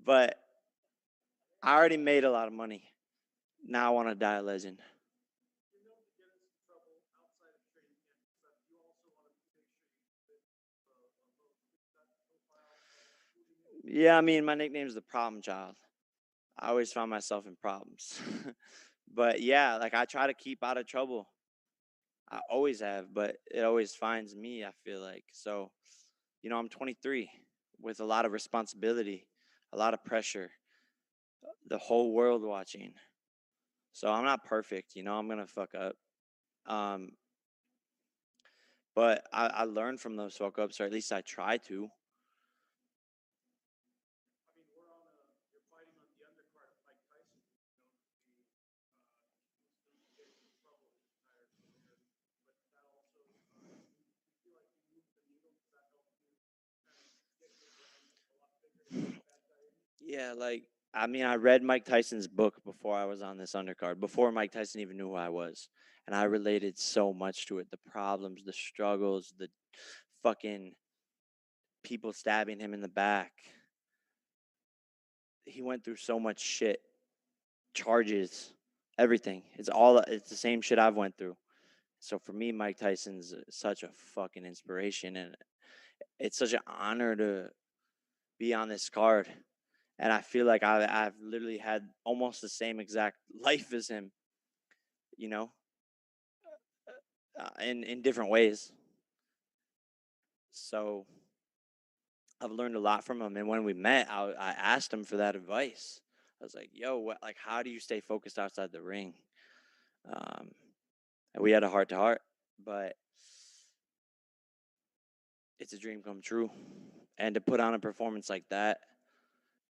But I already made a lot of money. Now I want to die a legend. Yeah, my nickname's the problem child. I always found myself in problems. But yeah, I try to keep out of trouble. I always have, but it always finds me, I feel like. So, I'm 23 with a lot of responsibility, a lot of pressure, the whole world watching. So I'm not perfect, I'm going to fuck up. But I learn from those fuck ups, or at least I try to. Yeah, I mean, I read Mike Tyson's book before I was on this undercard, before Mike Tyson even knew who I was. And I related so much to it. The problems, the struggles, the fucking people stabbing him in the back. He went through so much shit. Charges, everything. It's the same shit I've went through. So for me, Mike Tyson's such a fucking inspiration, and it's such an honor to be on this card. And I feel like I've literally had almost the same exact life as him, you know, in different ways. So I've learned a lot from him. And when we met, I asked him for that advice. I was like, "Yo, how do you stay focused outside the ring?" And we had a heart to heart, but it's a dream come true. And to put on a performance like that,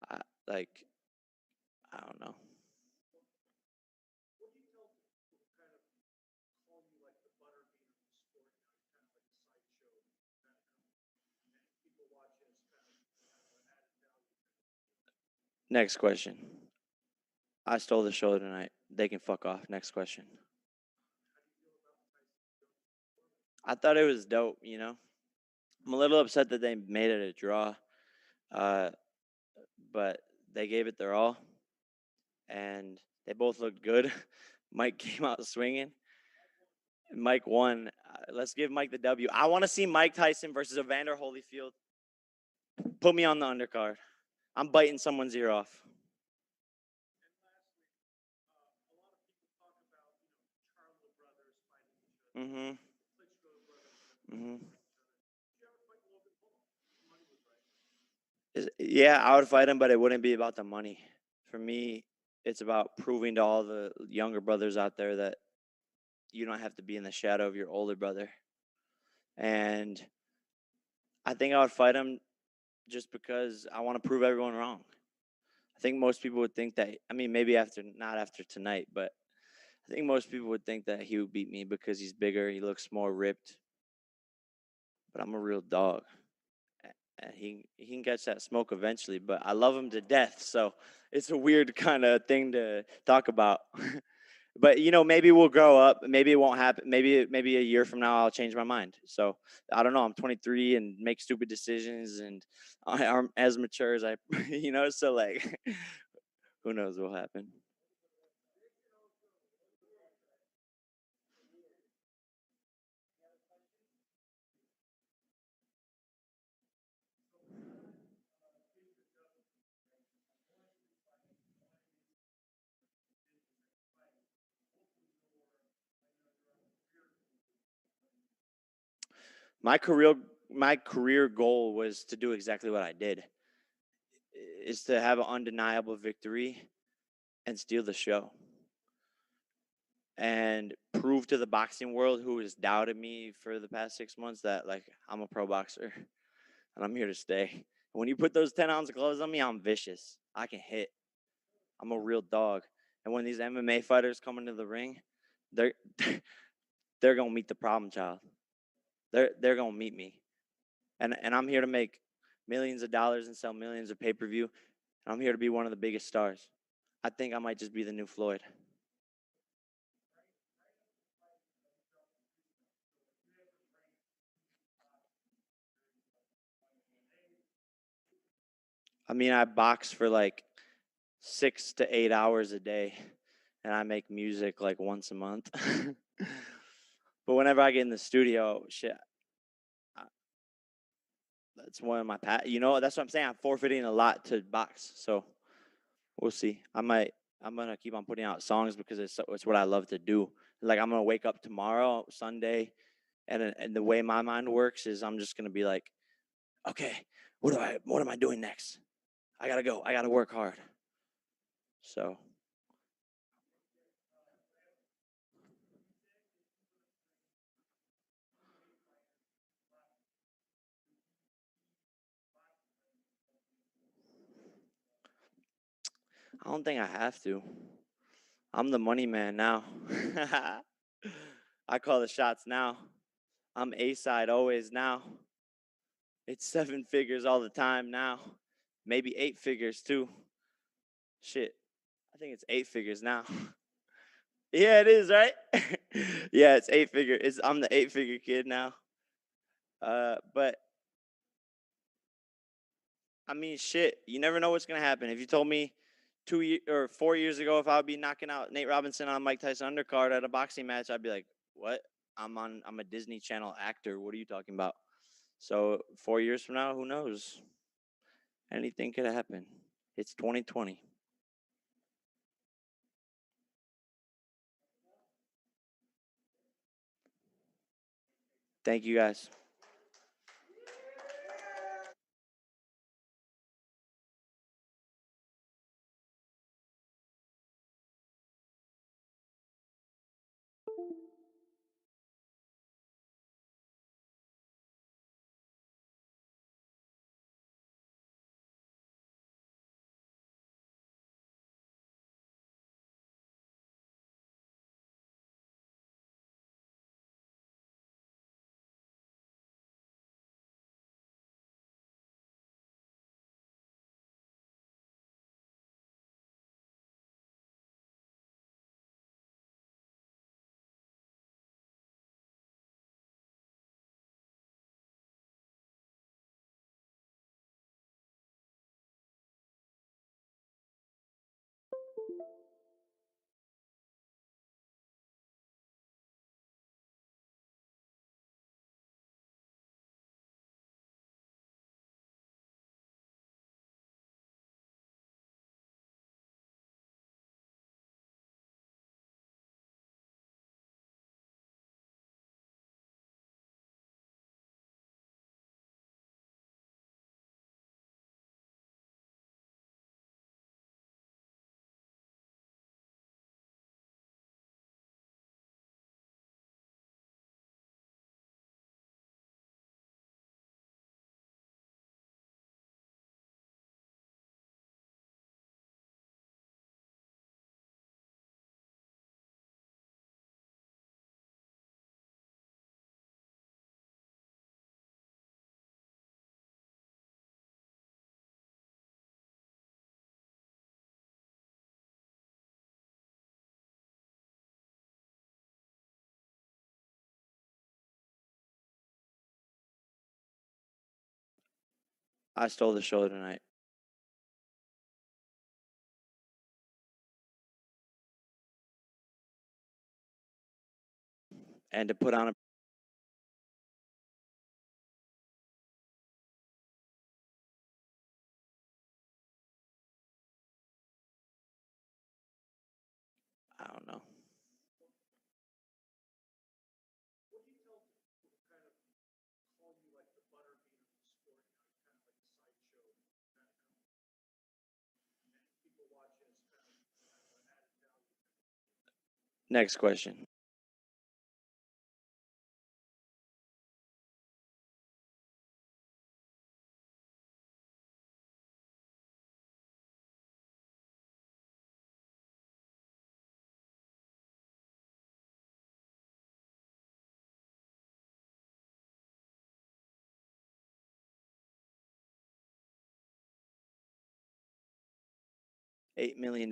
I don't know. Next question. I stole the show tonight. They can fuck off. Next question. I thought it was dope, you know. I'm a little upset that they made it a draw, but they gave it their all, and they both looked good. Mike came out swinging. And Mike won. Let's give Mike the W. I want to see Mike Tyson versus Evander Holyfield. Put me on the undercard. I'm biting someone's ear off. Mm-hmm. Mm-hmm. Yeah, I would fight him, but it wouldn't be about the money. For me, it's about proving to all the younger brothers out there that you don't have to be in the shadow of your older brother. And I think I would fight him just because I want to prove everyone wrong. I think most people would think that, I mean, maybe not after tonight, but I think most people would think that he would beat me because he's bigger, he looks more ripped. But I'm a real dog. And he can catch that smoke eventually, but I love him to death. So it's a weird kind of thing to talk about. But maybe we'll grow up. Maybe it won't happen. Maybe a year from now I'll change my mind. So I don't know. I'm 23 and make stupid decisions, and I'm as mature as I, So like, who knows what will happen. My career goal was to do exactly what I did. Is to have an undeniable victory and steal the show. And prove to the boxing world who has doubted me for the past 6 months that I'm a pro boxer and I'm here to stay. When you put those 10-ounce gloves on me, I'm vicious. I can hit. I'm a real dog. And when these MMA fighters come into the ring, they're they're gonna meet the problem child. They're gonna meet me. And I'm here to make millions of dollars and sell millions of pay-per-view. And I'm here to be one of the biggest stars. I think I might just be the new Floyd. I mean, I box for 6 to 8 hours a day, and I make music once a month. But whenever I get in the studio, shit, that's one of my that's what I'm saying. I'm forfeiting a lot to box, so we'll see. I'm gonna keep on putting out songs because it's what I love to do. I'm gonna wake up tomorrow, Sunday, and the way my mind works is I'm just gonna be like, okay, what am I doing next? I gotta go. I gotta work hard. So. I don't think I have to. I'm the money man now. I call the shots now. I'm A-side always now. It's 7 figures all the time now. Maybe 8 figures too. Shit, I think it's 8 figures now. Yeah, it is, right? Yeah, it's 8 figure. I'm the 8 figure kid now. But I mean, shit, you never know what's gonna happen. If you told me 4 years ago if I would be knocking out Nate Robinson on Mike Tyson undercard at a boxing match, I'd be like, what? I'm a Disney Channel actor. What are you talking about? So 4 years from now, who knows? Anything could happen. It's 2020. Thank you guys. I stole the show tonight. And to put on a I don't know. Next question. $8 million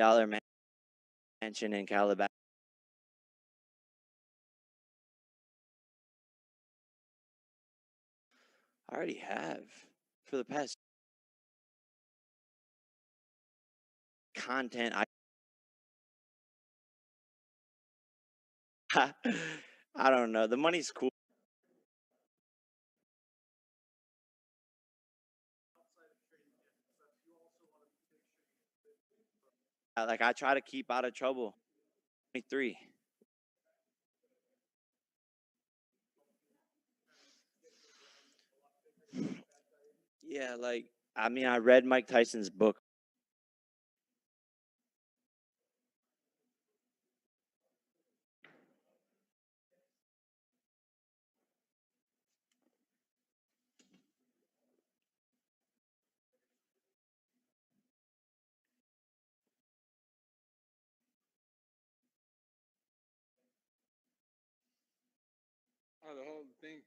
mansion in Calabasas. I already have for the past content. I don't know. The money's cool. Like I try to keep out of trouble. 23. Yeah, like I mean, I read Mike Tyson's book. Oh, the whole thing.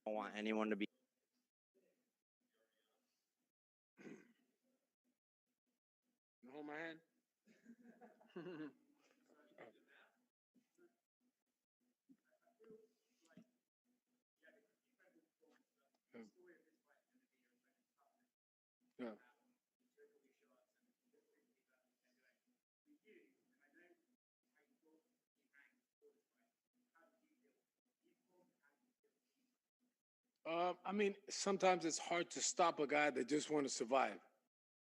I don't want anyone to be. Yeah. I mean, sometimes it's hard to stop a guy that just want to survive.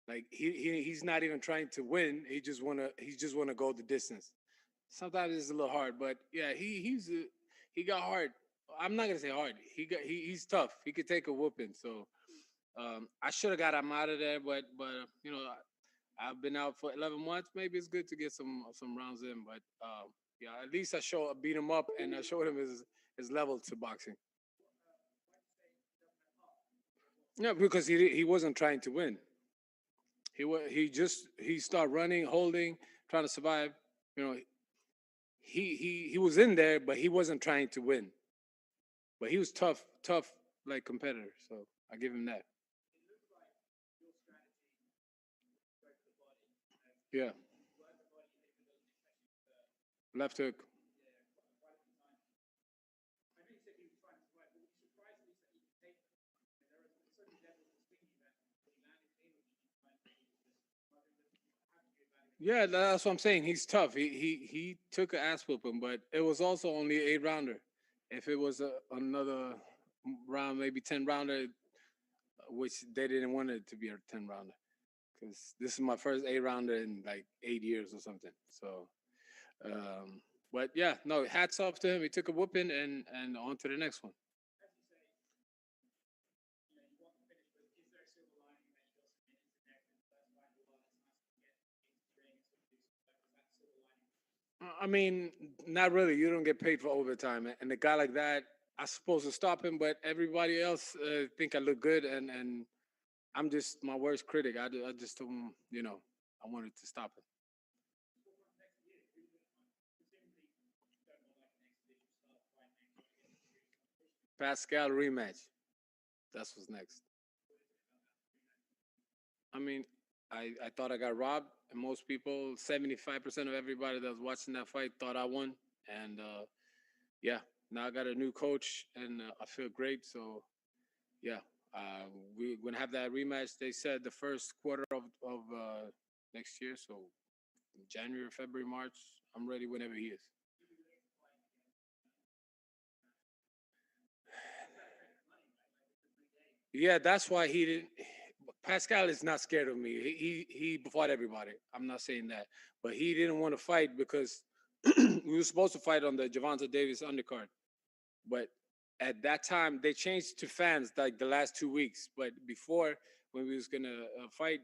Like he's not even trying to win. He just wanna go the distance. Sometimes it's a little hard, but yeah, he got hard. I'm not gonna say hard. He's tough. He could take a whooping. So I should have got him out of there, but you know I've been out for 11 months. Maybe it's good to get some rounds in. But yeah, at least I beat him up and I showed him his level to boxing. Yeah, because he wasn't trying to win. He started running, holding, trying to survive. You know, he was in there, but he wasn't trying to win. But he was tough like competitor. So I give him that. Yeah, left hook. Yeah, that's what I'm saying. He's tough. He took an ass whooping, but it was also only 8 rounder. If it was another round, maybe 10 rounder, which they didn't want it to be a 10 rounder, because this is my first 8 rounder in like 8 years or something. So, um, but yeah, no, hats off to him. He took a whooping and on to the next one. I mean, not really. You don't get paid for overtime, and a guy like that, I'm supposed to stop him, but everybody else think I look good, and I'm just my worst critic. I just don't, I wanted to stop him. Pascal rematch. That's what's next. I mean, I thought I got robbed, and most people, 75% of everybody that was watching that fight thought I won, and yeah, now I got a new coach, and I feel great. So yeah, we're gonna have that rematch. They said the first quarter of next year, so January, February, March. I'm ready whenever he is. Yeah, that's why he didn't. Pascal is not scared of me. He fought everybody. I'm not saying that, but he didn't want to fight because we were supposed to fight on the Javante Davis undercard. But at that time, they changed to fans like the last 2 weeks. But before, when we was gonna fight,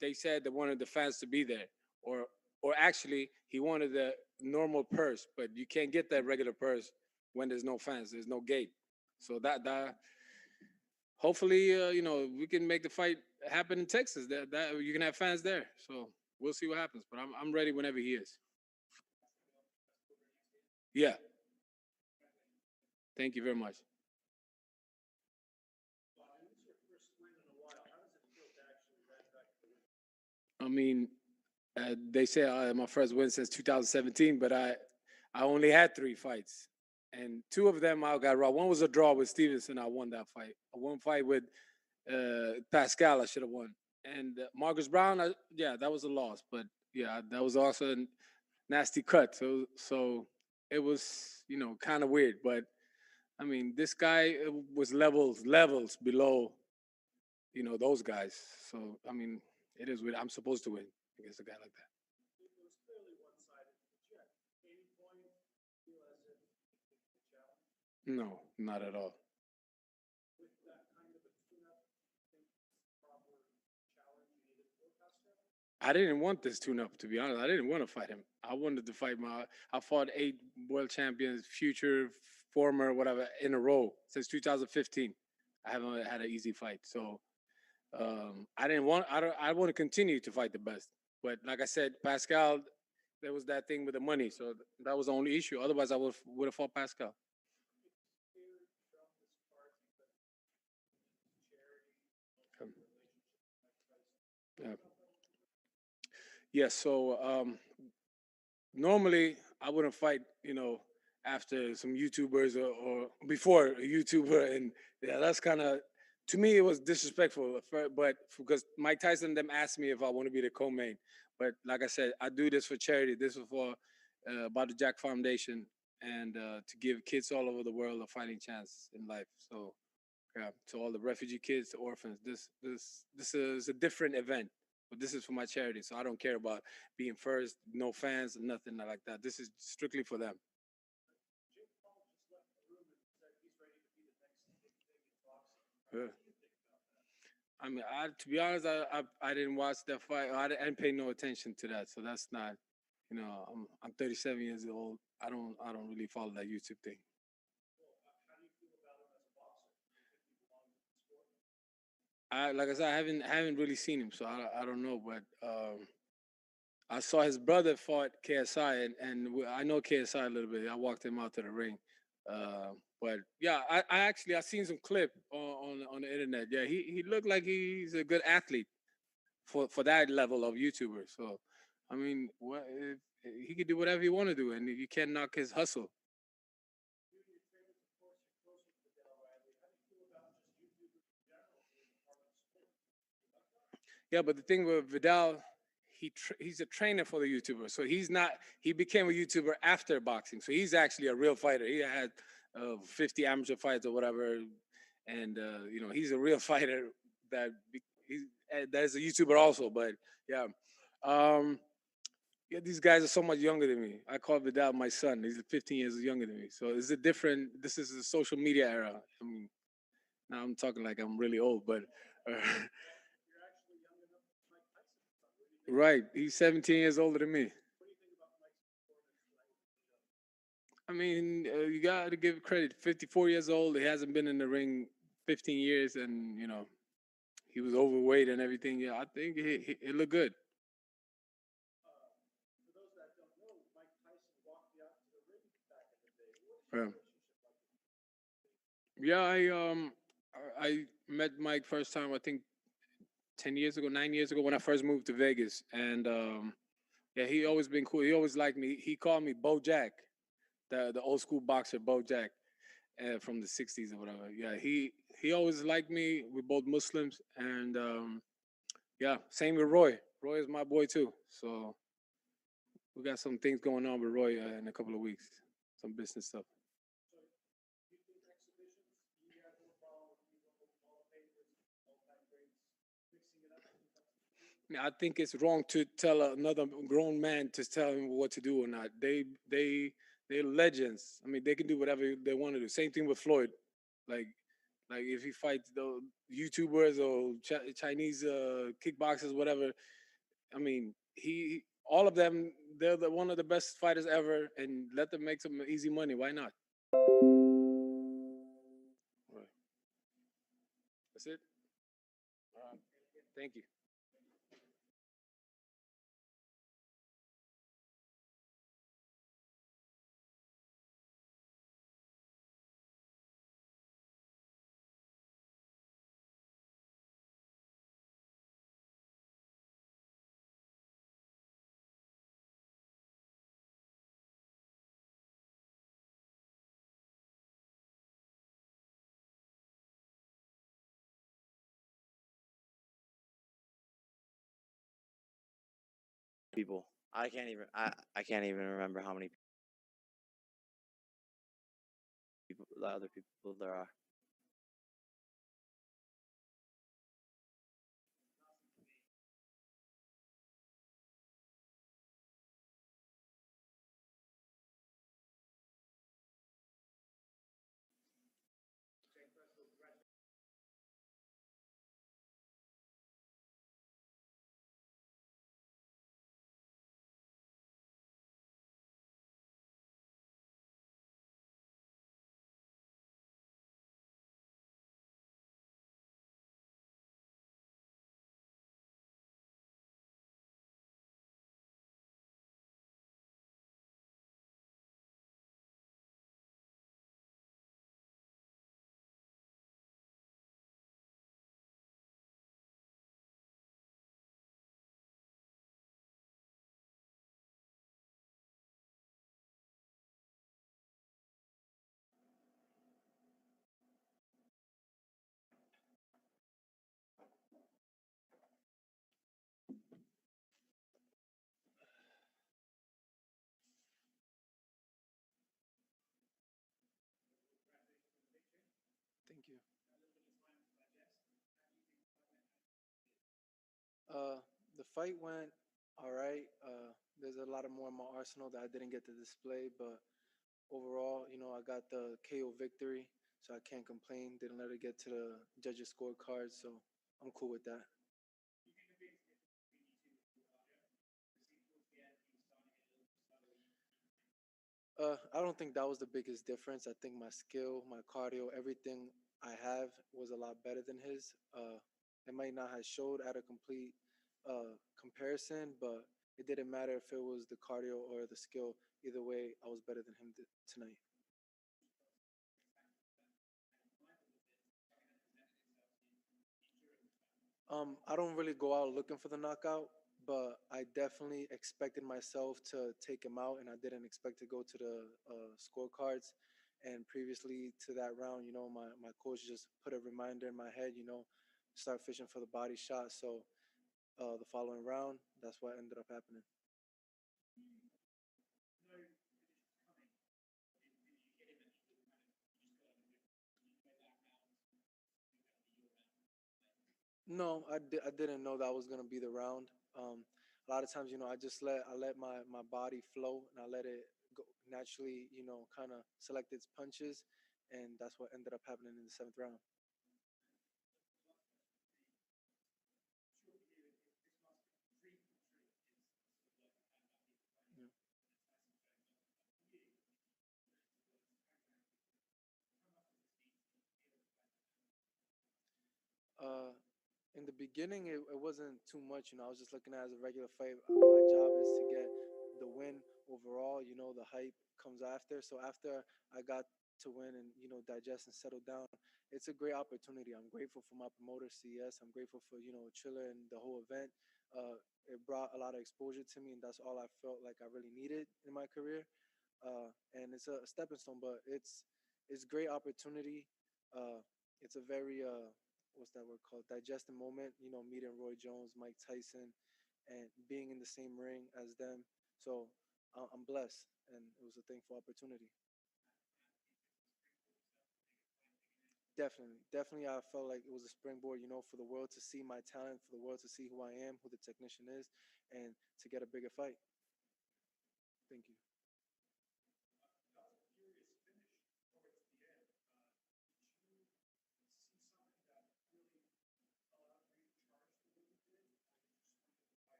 they said they wanted the fans to be there, or or actually he wanted the normal purse, but you can't get that regular purse when there's no fans. There's no gate. So that hopefully we can make the fight happen in Texas. That you can have fans there. So we'll see what happens. But I'm ready whenever he is. Yeah. Thank you very much. I mean, they say my first win since 2017, but I only had 3 fights, and 2 of them I got raw. One was a draw with Stevenson. I won that fight. One fight with Pascal, I should have won. And Marcus Brown, yeah, that was a loss, but yeah, that was also a nasty cut. So it was kind of weird, but I mean, this guy was levels below those guys. So I mean, it is weird. I'm supposed to win against a guy like that. No, not at all. I didn't want this tune-up, to be honest. I didn't want to fight him. I wanted to fight I fought 8 world champions, future, former, whatever, in a row since 2015. I haven't had an easy fight, so I didn't want. I want to continue to fight the best. But like I said, Pascal, there was that thing with the money, so that was the only issue. Otherwise, I would have fought Pascal. Yeah. Yeah. So normally I wouldn't fight, after some YouTubers or before a YouTuber, and yeah, that's kind of to me it was disrespectful. But because Mike Tyson and them asked me if I want to be the co-main, but like I said, I do this for charity. This is for about the Jack Foundation and to give kids all over the world a fighting chance in life. So yeah, to all the refugee kids, the orphans. This is a different event, but this is for my charity. So I don't care about being first, no fans, nothing like that. This is strictly for them. Yeah. I mean, to be honest, I didn't watch that fight. I didn't pay no attention to that. So that's not, I'm 37 years old. I don't really follow that YouTube thing. Like I said, I haven't really seen him, so I don't know. But I saw his brother fought KSI, and I know KSI a little bit. I walked him out to the ring. But yeah, I seen some clip on the internet. Yeah, he looked like he's a good athlete for that level of YouTuber. So, I mean, he could do whatever he want to do, and you can't knock his hustle. Yeah, but the thing with Vidal, he's a trainer for the YouTuber, so he's not. He became a YouTuber after boxing, so he's actually a real fighter. He had 50 amateur fights or whatever, and he's a real fighter that is a YouTuber also. But yeah, um, yeah, these guys are so much younger than me. I call Vidal my son. He's 15 years younger than me, so it's a different. This is a social media era. I mean, now I'm talking like I'm really old, but. Right. He's 17 years older than me. I mean, you got to give credit. 54 years old. He hasn't been in the ring 15 years, and he was overweight and everything. Yeah, I think he looked good. Yeah. Yeah, I met Mike first time I think 10 years ago, 9 years ago when I first moved to Vegas, and yeah, he always been cool. He always liked me. He called me Bo Jack, the old school boxer Bo Jack. From the '60s or whatever. Yeah, he always liked me. We're both Muslims, and yeah, same with Roy. Roy is my boy too. So we got some things going on with Roy in a couple of weeks, some business stuff. Yeah, I think it's wrong to tell another grown man to tell him what to do or not. They're legends. I mean, they can do whatever they want to do. Same thing with Floyd. Like like if he fights the YouTubers or Chinese kickboxers, whatever. I mean, he all of them. They're one of the best fighters ever, and let them make some easy money. Why not? Right. That's it. Thank you. People. I can't even remember how many people the other people there are. fight went all right. There's a lot of more in my arsenal that I didn't get to display, but overall, I got the KO victory, so I can't complain. Didn't let it get to the judges' scorecard, so I'm cool with that. I don't think that was the biggest difference. I think my skill, my cardio, everything I have was a lot better than his. It might not have showed at a complete comparison, but it didn't matter if it was the cardio or the skill. Either way, I was better than him tonight. I don't really go out looking for the knockout, but I definitely expected myself to take him out, and I didn't expect to go to the scorecards. And previously to that round, my coach just put a reminder in my head, start fishing for the body shot. So the following round, that's what ended up happening. No, I didn't know that was gonna be the round. A lot of times, I let my body flow and I let it go naturally, kind of select its punches, and that's what ended up happening in the seventh round. Yeah. Uh, in the beginning, it wasn't too much. I was just looking at it as a regular fight. My job is to get the win overall. The hype comes after. So after I got to win and digest and settle down, it's a great opportunity. I'm grateful for my promoter CS. I'm grateful for Chiller and the whole event. It brought a lot of exposure to me, and that's all I felt like I really needed in my career. And it's a stepping stone, but it's great opportunity. It's a very what's that word called, digesting moment. Meeting Roy Jones, Mike Tyson, and being in the same ring as them. So I'm blessed, and it was a thankful opportunity. Definitely, I felt like it was a springboard, for the world to see my talent, for the world to see who I am, who the technician is, and to get a bigger fight. Thank you.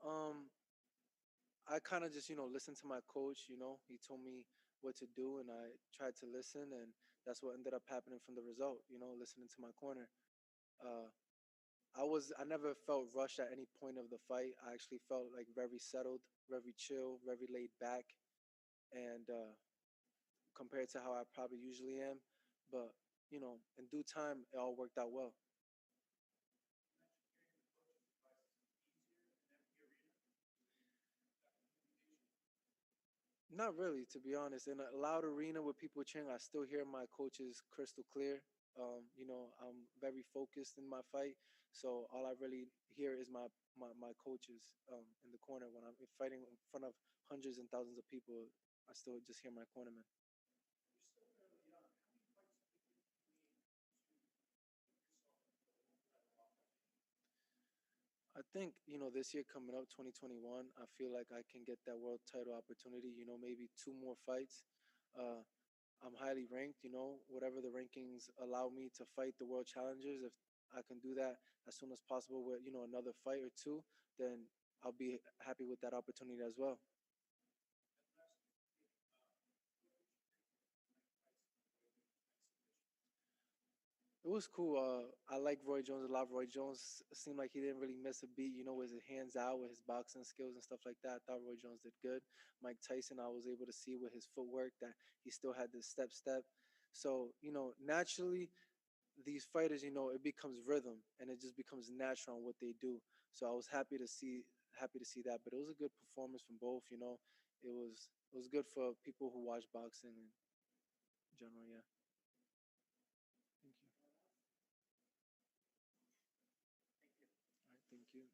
Um, I kind of just, listened to my coach. He told me what to do, and I tried to listen, and that's what ended up happening from the result. Listening to my corner. Uh, I never felt rushed at any point of the fight. I actually felt like very settled, very chill, very laid back, and compared to how I probably usually am. But in due time, it all worked out well. Not really, to be honest. In a loud arena with people cheering, I still hear my coaches crystal clear. I'm very focused in my fight, so all I really hear is my coaches in the corner when I'm fighting in front of hundreds and thousands of people. I still just hear my cornerman. I think, this year coming up, 2021, I feel like I can get that world title opportunity, maybe two more fights. Uh, I'm highly ranked, whatever the rankings allow me to fight the world challengers. If I can do that as soon as possible with, another fight or two, then I'll be happy with that opportunity as well. It was cool. I like Roy Jones a lot. Roy Jones seemed like he didn't really miss a beat, with his hands out, with his boxing skills and stuff like that. I thought Roy Jones did good. Mike Tyson, I was able to see with his footwork that he still had this step. So, naturally, these fighters, it becomes rhythm and it just becomes natural on what they do. So I was happy to see that. But it was a good performance from both. It was good for people who watch boxing in general. Yeah. Thank you. All right. Thank you.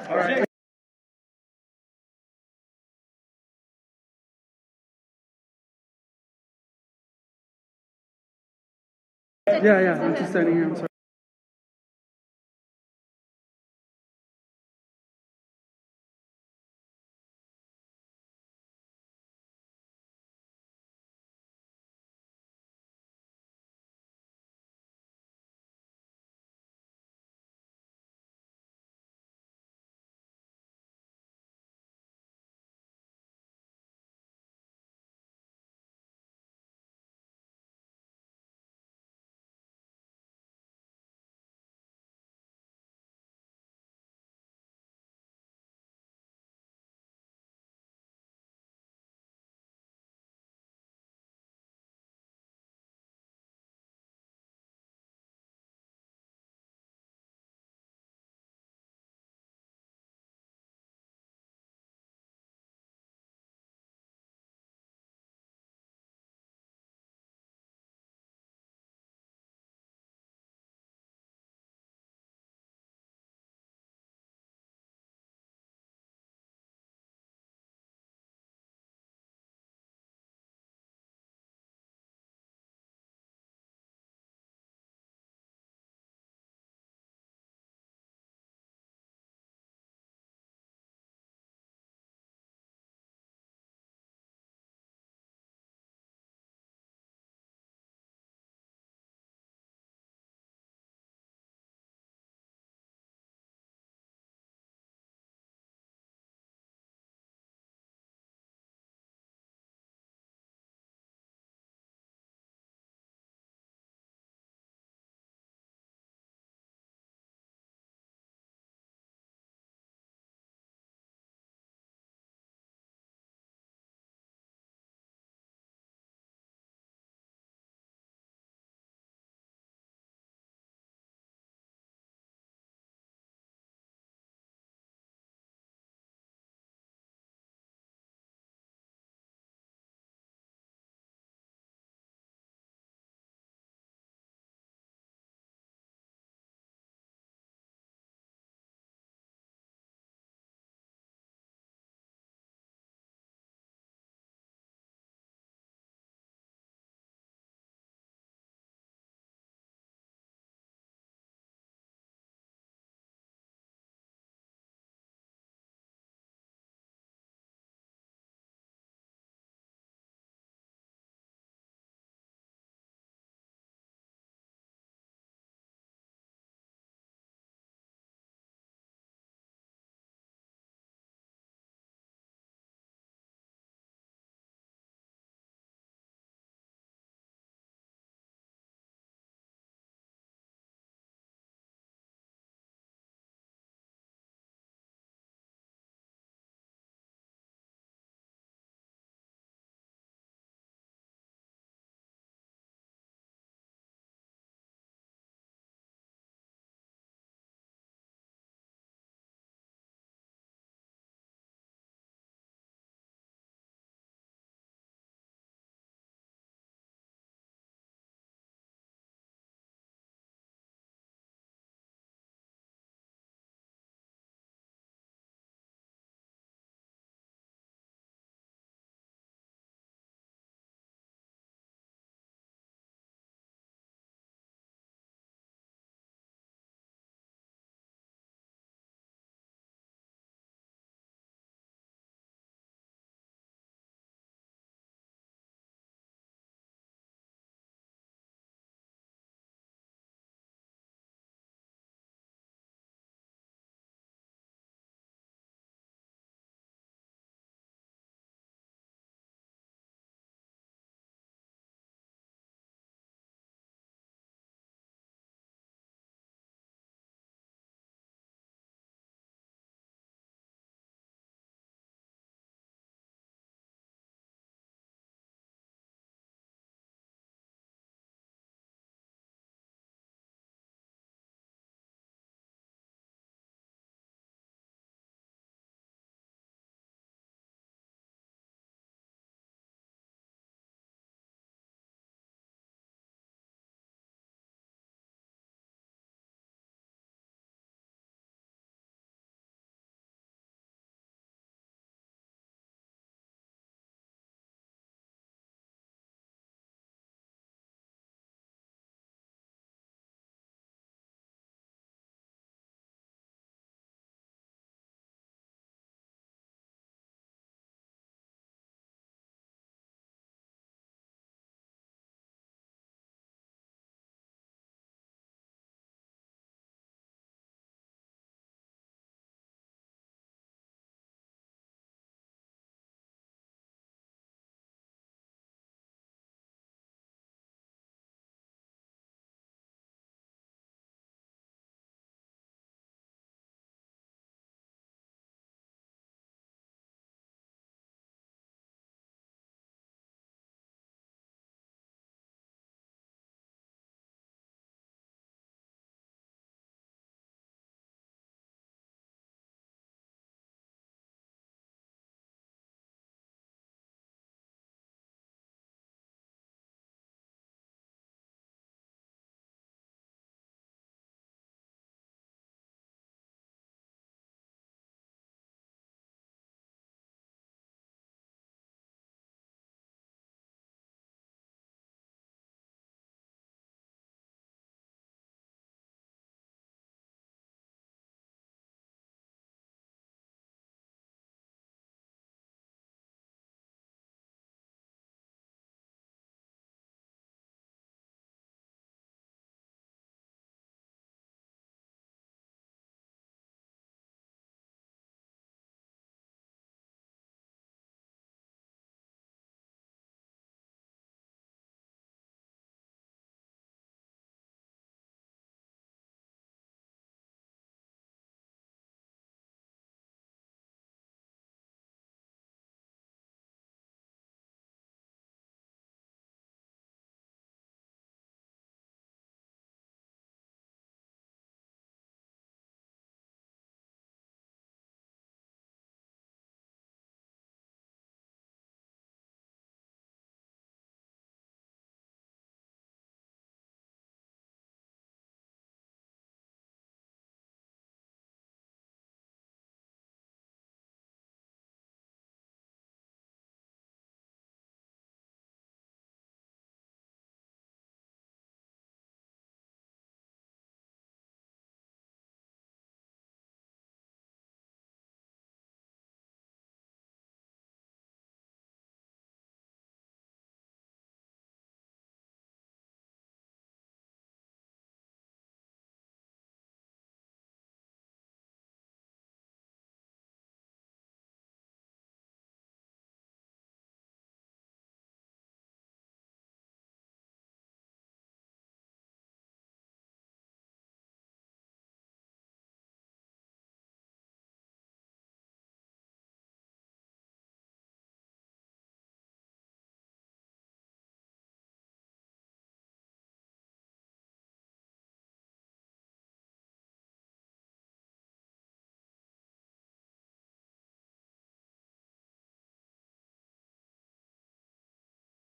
All right. Yeah, I'm just standing here. I'm sorry.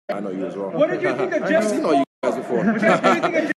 I know you as well. What did you think of I've Jeff? seen all you guys before. What do you think of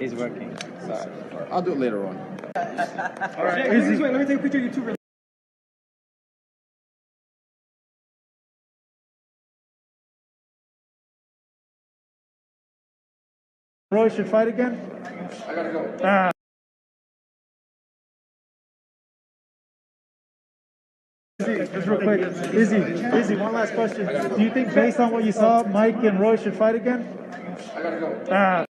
He's working. Sorry. I'll do it later on. All right. Jay, this way. Let me take a picture of you too. Roy should fight again? I gotta go. Just real quick. Izzy, one last question. Do you think based on what you saw, Mike and Roy should fight again? I gotta go.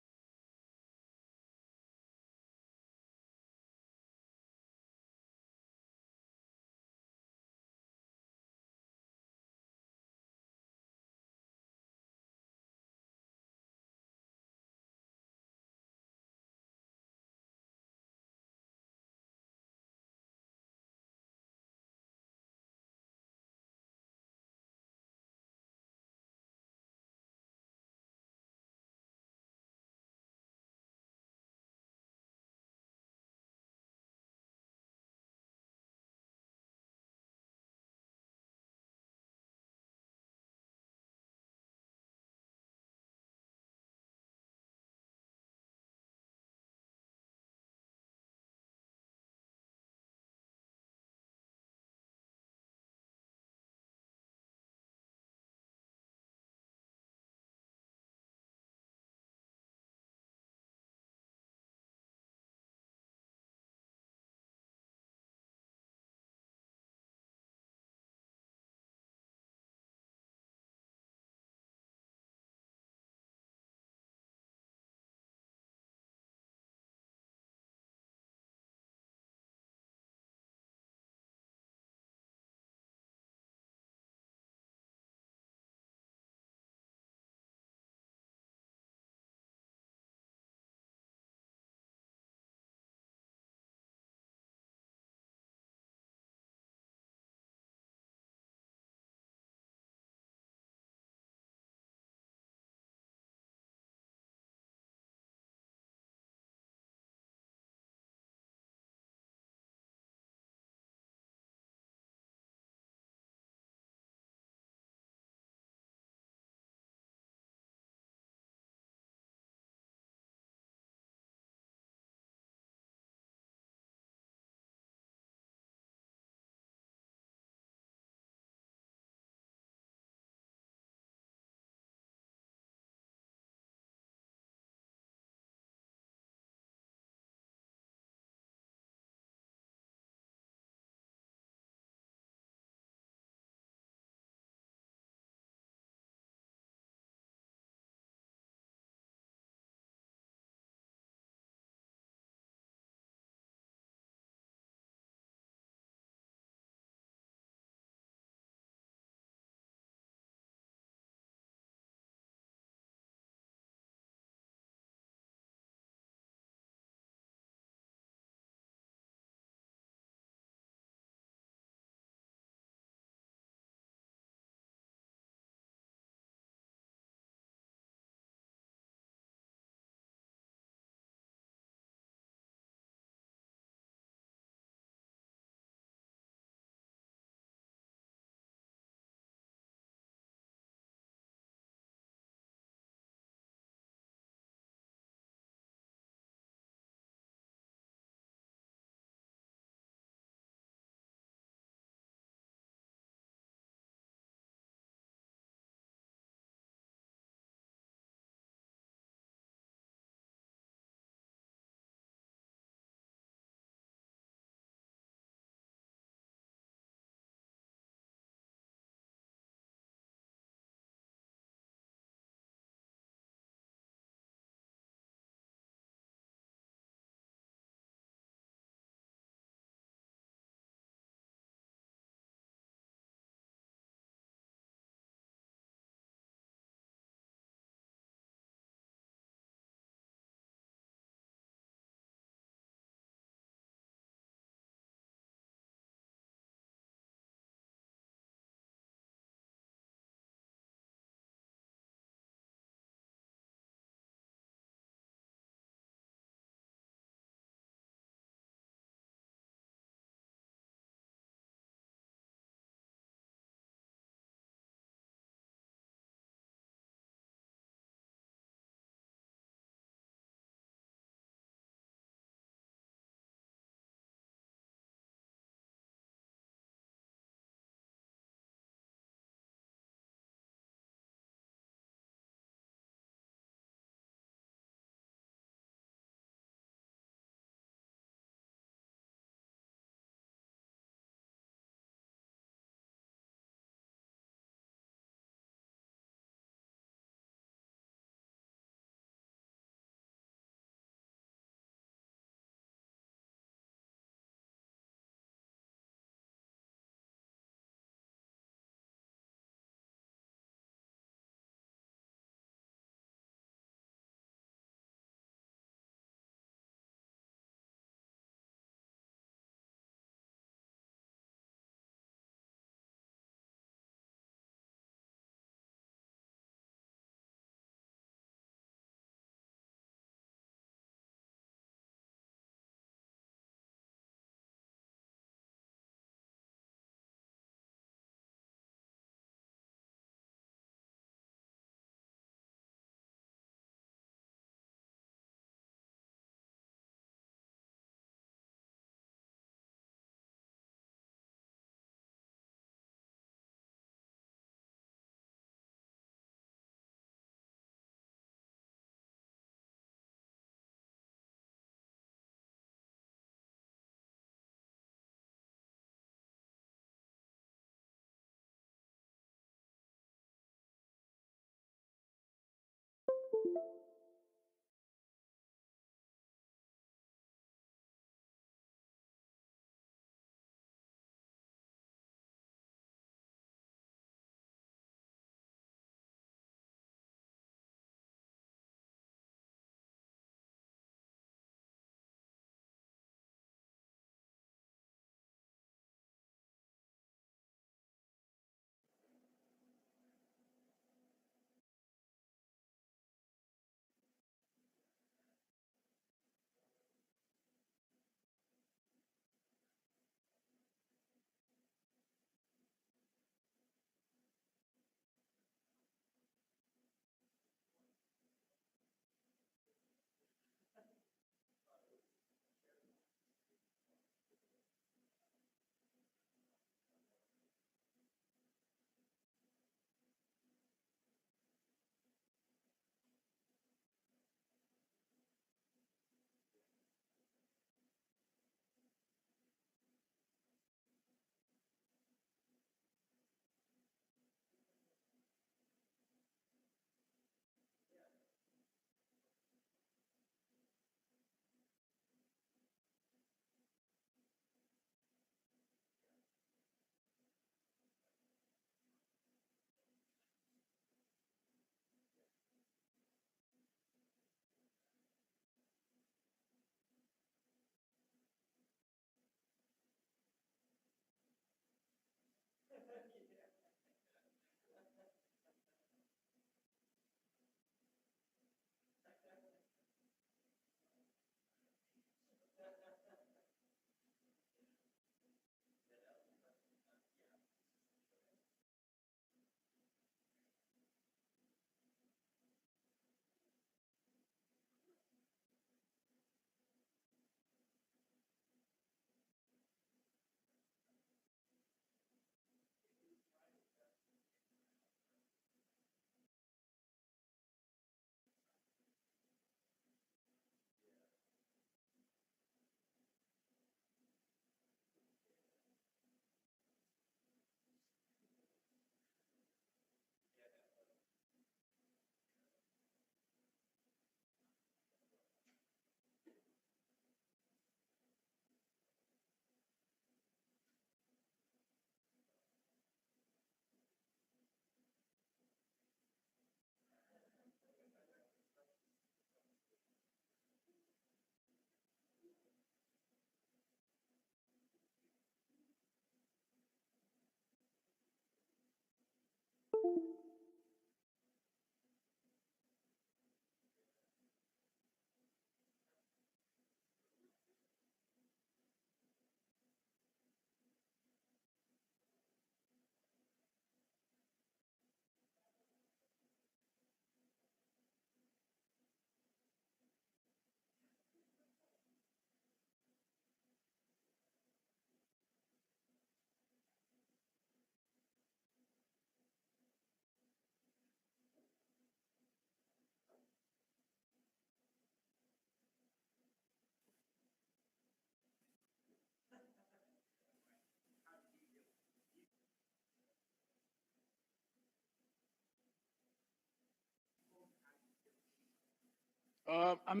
I'm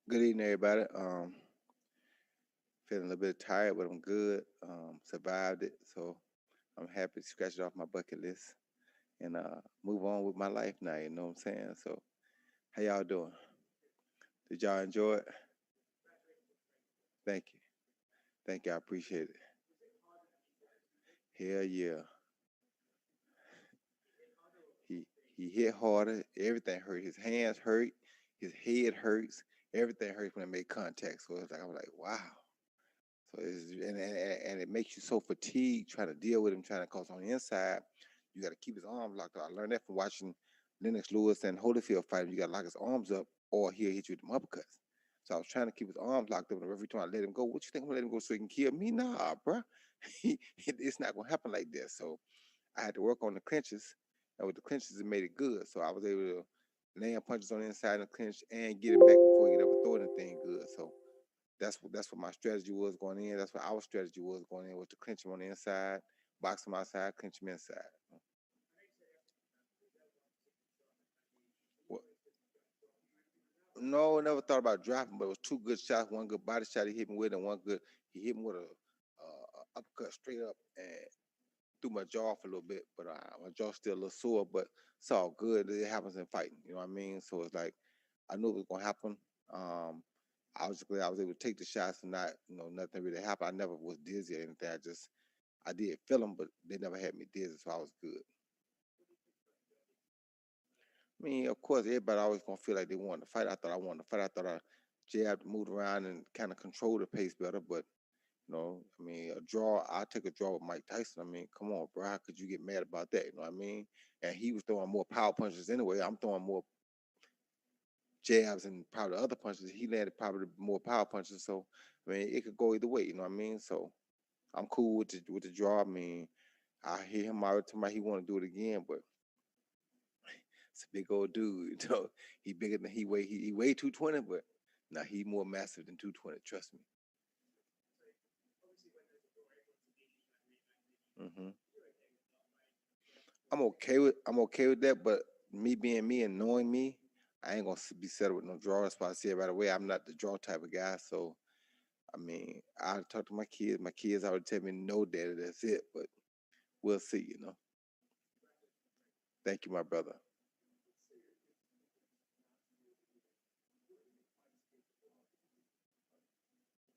Good evening, everybody. Feeling a little bit tired, but I'm good. Survived it, so I'm happy to scratch it off my bucket list and move on with my life now. You know what I'm saying? So, how y'all doing? Did y'all enjoy it? Thank you. Thank you. I appreciate it. Hell yeah. He He hit harder. Everything hurt. His hands hurt. His head hurts. Everything hurts when it made contact. So it's like I'm like, wow. So and it makes you so fatigued trying to deal with him, trying to cause on the inside. You got to keep his arms locked up. I learned that from watching Lennox Lewis and Holyfield fight. You got to lock his arms up, or he'll hit you with them uppercuts. So I was trying to keep his arms locked up, and every time I let him go, what you think I'm gonna let him go so he can kill me? Nah, bro. It's not gonna happen like that. So I had to work on the clinches, and with the clinches, it made it good. So I was able to land punches on the inside of the clinch and get him back before he could ever throw anything good. So that's what my strategy was going in. That's what our strategy was going in, was to clinch him on the inside, box him outside, clinch him inside. Well, no, never thought about dropping, but it was two good shots. One good body shot he hit me with, and one good he hit me with a uppercut straight up and threw my jaw off a little bit. But my jaw's still a little sore, but it's all good. It happens in fighting, you know what I mean? So it's like I knew it was gonna happen. Um, I was glad I was able to take the shots and not, nothing really happened. I never was dizzy or anything. I did feel them, but they never had me dizzy, so I was good. I mean, of course, everybody always gonna feel like they wanted to fight. I thought I wanted to fight. I thought I jabbed, moved around, and kind of controlled the pace better. But I mean, a draw. I take a draw with Mike Tyson. I mean, come on, bro. How could you get mad about that? You know what I mean? And he was throwing more power punches anyway. I'm throwing more jabs and probably other punches. He landed probably more power punches. So I mean, it could go either way. You know what I mean? So I'm cool with the draw. I mean, I hear him out talking about he want to do it again, but it's a big old dude. He bigger than he weigh 220, but now he more massive than 220. Trust me. hmm I'm okay with that, but me being me and knowing me, I ain't gonna be settled with no draw. That's why I said right away I'm not the draw type of guy. So I mean, I talk to my kids. My kids already tell me no, daddy, that's it. But we'll see. Thank you, my brother.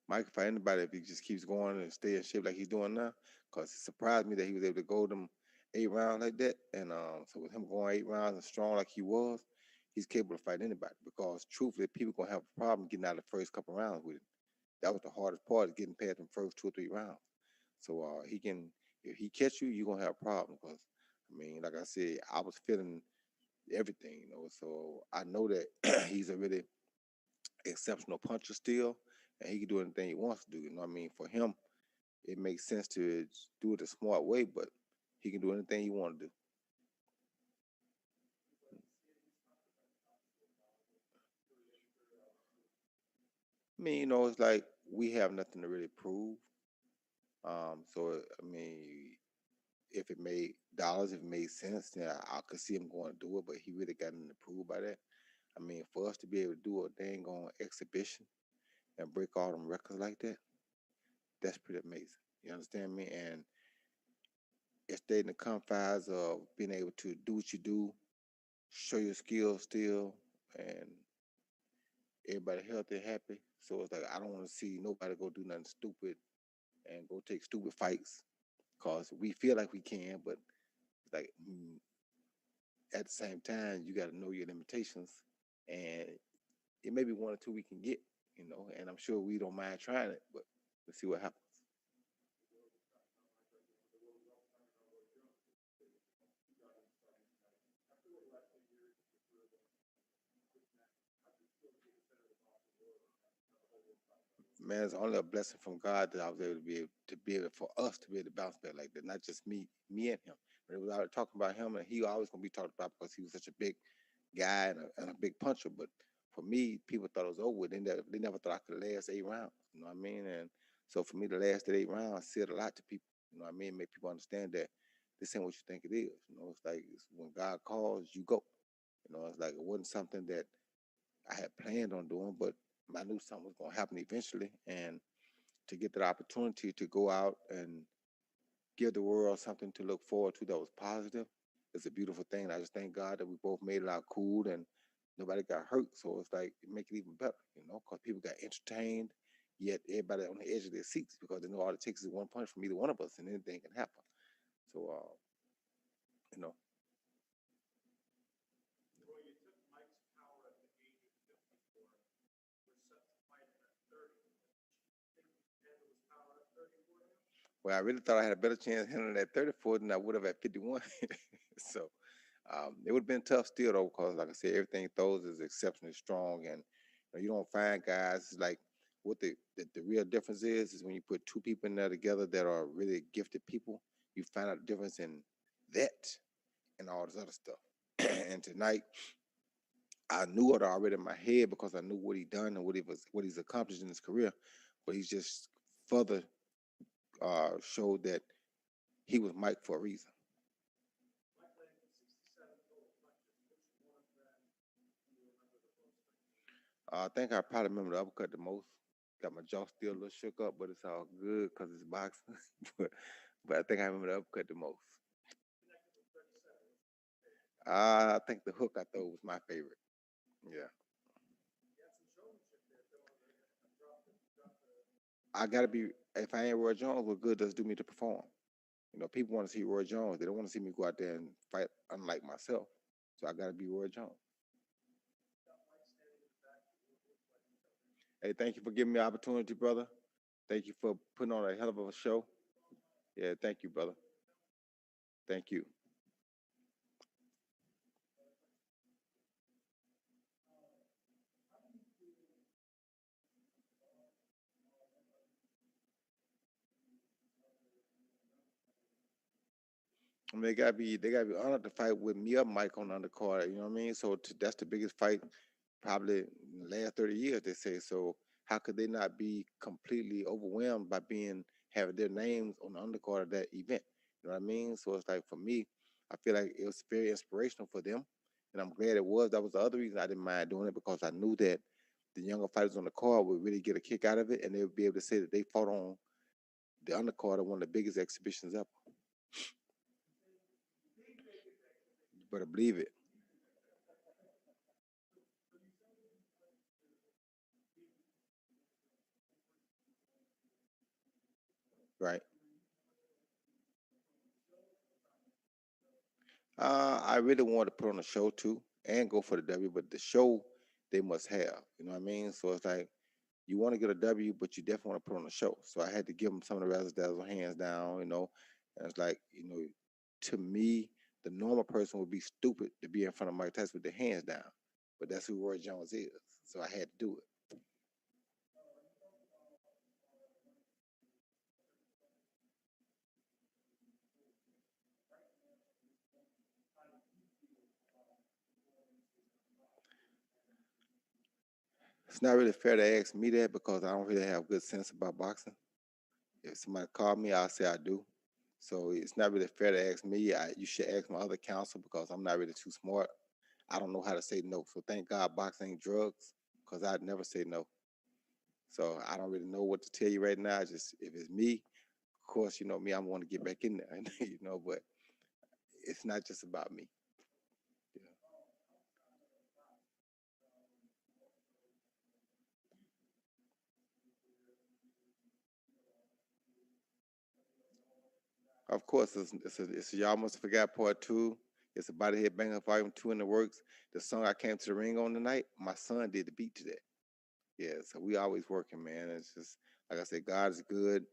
Mike can fight anybody if he just keeps going and stay in shape like he's doing now. Cause it surprised me that he was able to go them 8 rounds like that. And so with him going 8 rounds and strong like he was, he's capable of fighting anybody. Because truthfully, people gonna have a problem getting out of the first couple rounds with him. That was the hardest part, is getting past them first 2 or 3 rounds. So he can, if he catch you, you're gonna have a problem. Because I mean, like I said, I was feeling everything. So I know that he's a really exceptional puncher still, and he can do anything he wants to do. You know what I mean? For him, it makes sense to do it a smart way, but he can do anything he want to do. I mean, it's like we have nothing to really prove. So I mean, if it made dollars, if it made sense, then I could see him going to do it. But he really got nothing to prove by that. I mean, for us to be able to do a dang on exhibition and break all them records like that, that's pretty amazing. You understand me? And it stayed in the confines of being able to do what you do, show your skills still, and everybody healthy, happy. So it's like I don't want to see nobody go do nothing stupid and go take stupid fights because we feel like we can, but like at the same time, you got to know your limitations, and it may be one or two we can get. And I'm sure we don't mind trying it, but let's see what happens. Man, it's only a blessing from God that I was able to be able for us to be able to bounce back like that. Not just me and him. But it was always talking about him, and he always gonna be talked about because he was such a big guy and a big puncher. But for me, people thought it was over with. They never thought I could last 8 rounds. You know what I mean? And so for me to last that 8 rounds said a lot to people. You know what I mean? Make people understand that this ain't what you think it is. It's like when God calls, you go. It's like it wasn't something that I had planned on doing, but I knew something was going to happen eventually. And to get that opportunity to go out and give the world something to look forward to that was positive is a beautiful thing. And I just thank God that we both made it out cool and nobody got hurt. So it's like, it make it even better, because people got entertained, yet everybody on the edge of their seats because they know all it takes is one punch from either one of us and anything can happen. So, you know, Well, I really thought I had a better chance handling that 34 than I would have at 51. So it would have been tough still though, because like I said, everything throws is exceptionally strong, and you don't find guys like what the real difference is when you put two people in there together that are really gifted people. You find out the difference in that and all this other stuff. And tonight, I knew it already in my head because I knew what he done and what he's accomplished in his career, but he's just further showed that he was Mike for a reason. I think I probably remember the uppercut the most. Got my jaw still a little shook up, but it's all good because it's boxing. but I think I remember the uppercut the most. I think the hook I throw was my favorite. Yeah. I gotta be. If I ain't Roy Jones, what good does it do me to perform? People want to see Roy Jones. They don't want to see me go out there and fight unlike myself. So I gotta be Roy Jones. Hey, thank you for giving me the opportunity, brother. Thank you for putting on a hell of a show. Yeah, thank you, brother. Thank you. I mean, they gotta be honored to fight with me or Mike on the undercard. You know what I mean? So that's the biggest fight probably in the last 30 years. They say so. How could they not be completely overwhelmed by having their names on the undercard of that event? You know what I mean? So it's like for me, I feel like it was very inspirational for them, and I'm glad it was. That was the other reason I didn't mind doing it because I knew that the younger fighters on the card would really get a kick out of it, and they would be able to say that they fought on the undercard of one of the biggest exhibitions ever. You better believe it. Right. I really want to put on a show too and go for the W, but the show they must have. You know what I mean? So it's like you want to get a W, but you definitely want to put on a show. So I had to give them some of the razzle dazzle hands down. And it's like to me, the normal person would be stupid to be in front of Mike Tyson with their hands down, but that's who Roy Jones is. So I had to do it. It's not really fair to ask me that because I don't really have good sense about boxing. If somebody called me, I'll say I do. So it's not really fair to ask me. You should ask my other counsel because I'm not really too smart. I don't know how to say no. So thank God boxing ain't drugs because I'd never say no. So I don't really know what to tell you right now. Just if it's me, of course, me, I want to get back in there, but it's not just about me. Of course, it's Y'all Must Have Forgot Part 2. It's a Body Head Banger Volume 2 in the works. The song I came to the ring on tonight, my son did the beat to that. Yeah, so we always working, man. It's just like I said, God is good.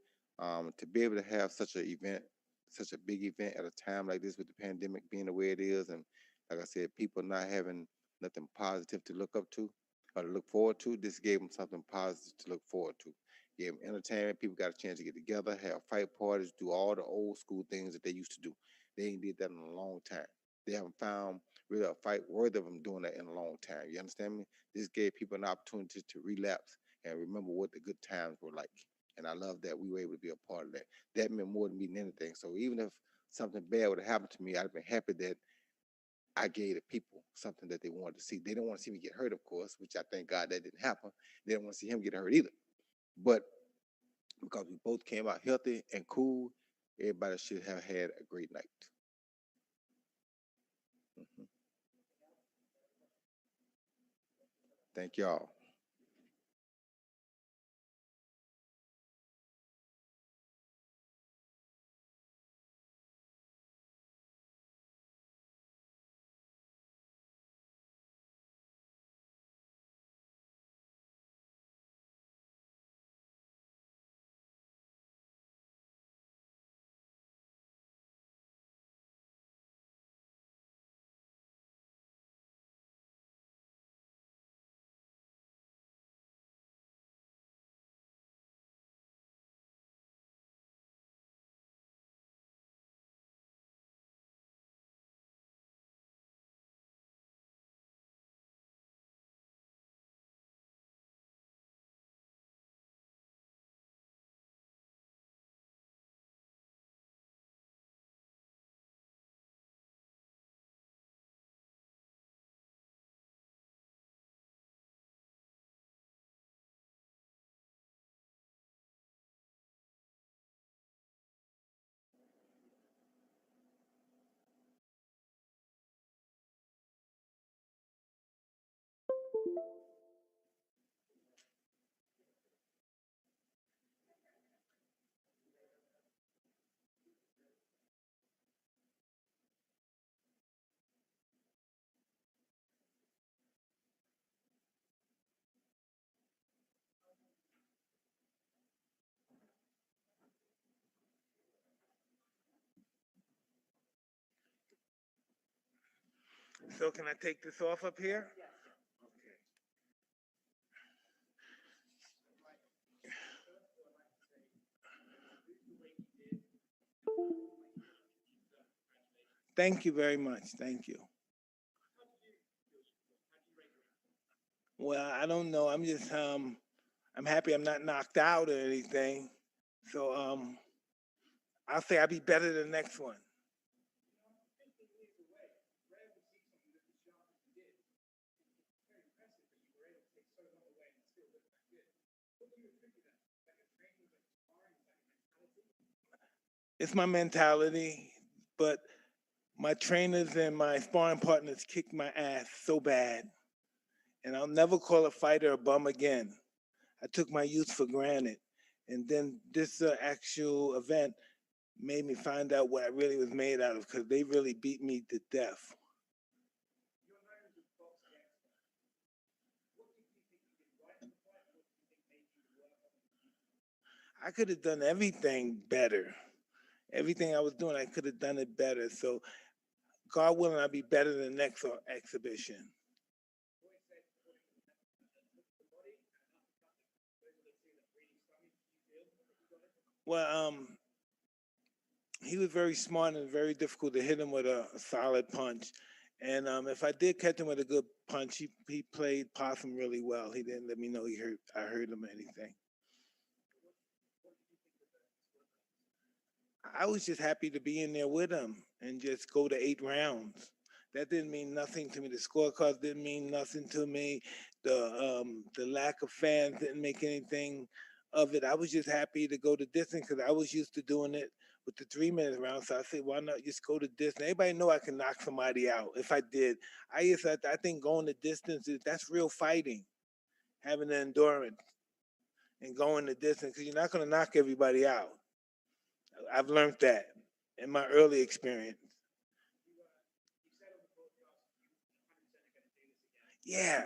To be able to have such an event, such a big event at a time like this with the pandemic being the way it is, and like I said, people not having nothing positive to look up to or to look forward to, this gave them something positive to look forward to. Gave them entertainment. People got a chance to get together, have fight parties, do all the old school things that they used to do. They ain't did that in a long time. They haven't found really a fight worthy of them doing that in a long time. You understand me? This gave people an opportunity to relapse and remember what the good times were like. And I love that we were able to be a part of that. That meant more to me than anything. So even if something bad would have happened to me, I'd have been happy that I gave the people something that they wanted to see. They don't want to see me get hurt, of course, which I thank God that didn't happen. They don't want to see him get hurt either. But because we both came out healthy and cool, everybody should have had a great night. Mhm. Thank y'all. So can I take this off up here? Thank you very much. Thank you. Well, I don't know. I'm just I'm happy I'm not knocked out or anything. So I'll say I'll be better than the next one. It's my mentality, but my trainers and my sparring partners kicked my ass so bad. And I'll never call a fighter a bum again. I took my youth for granted. And then this actual event made me find out what I really was made out of because they really beat me to death. I could have done everything better. Everything I was doing, I could have done it better. So, God willing, I'll be better than the next exhibition. Well, he was very smart and very difficult to hit him with a solid punch. And if I did catch him with a good punch, he played possum really well. He didn't let me know I hurt him or anything. I was just happy to be in there with him and just go to 8 rounds. That didn't mean nothing to me. The scorecards didn't mean nothing to me. The lack of fans didn't make anything of it. I was just happy to go to distance because I was used to doing it with the 3 minute round. So I said, why not just go to distance? Everybody know I can knock somebody out if I did. I think going the distance that's real fighting, having the endurance and going the distance because you're not going to knock everybody out. I've learned that in my early experience. Yeah.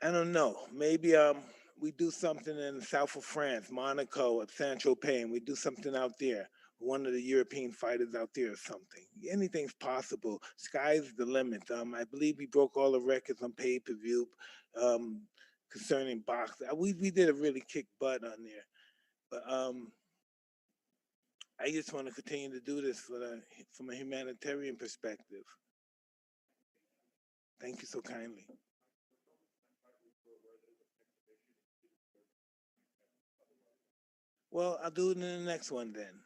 I don't know. Maybe we do something in the south of France, Monaco, at Saint Tropez, and we do something out there. One of the European fighters out there or something. Anything's possible. Sky's the limit. I believe we broke all the records on pay-per-view concerning boxing. We did a really kick butt on there. But I just want to continue to do this from a humanitarian perspective. Thank you so kindly. Well, I'll do it in the next one then.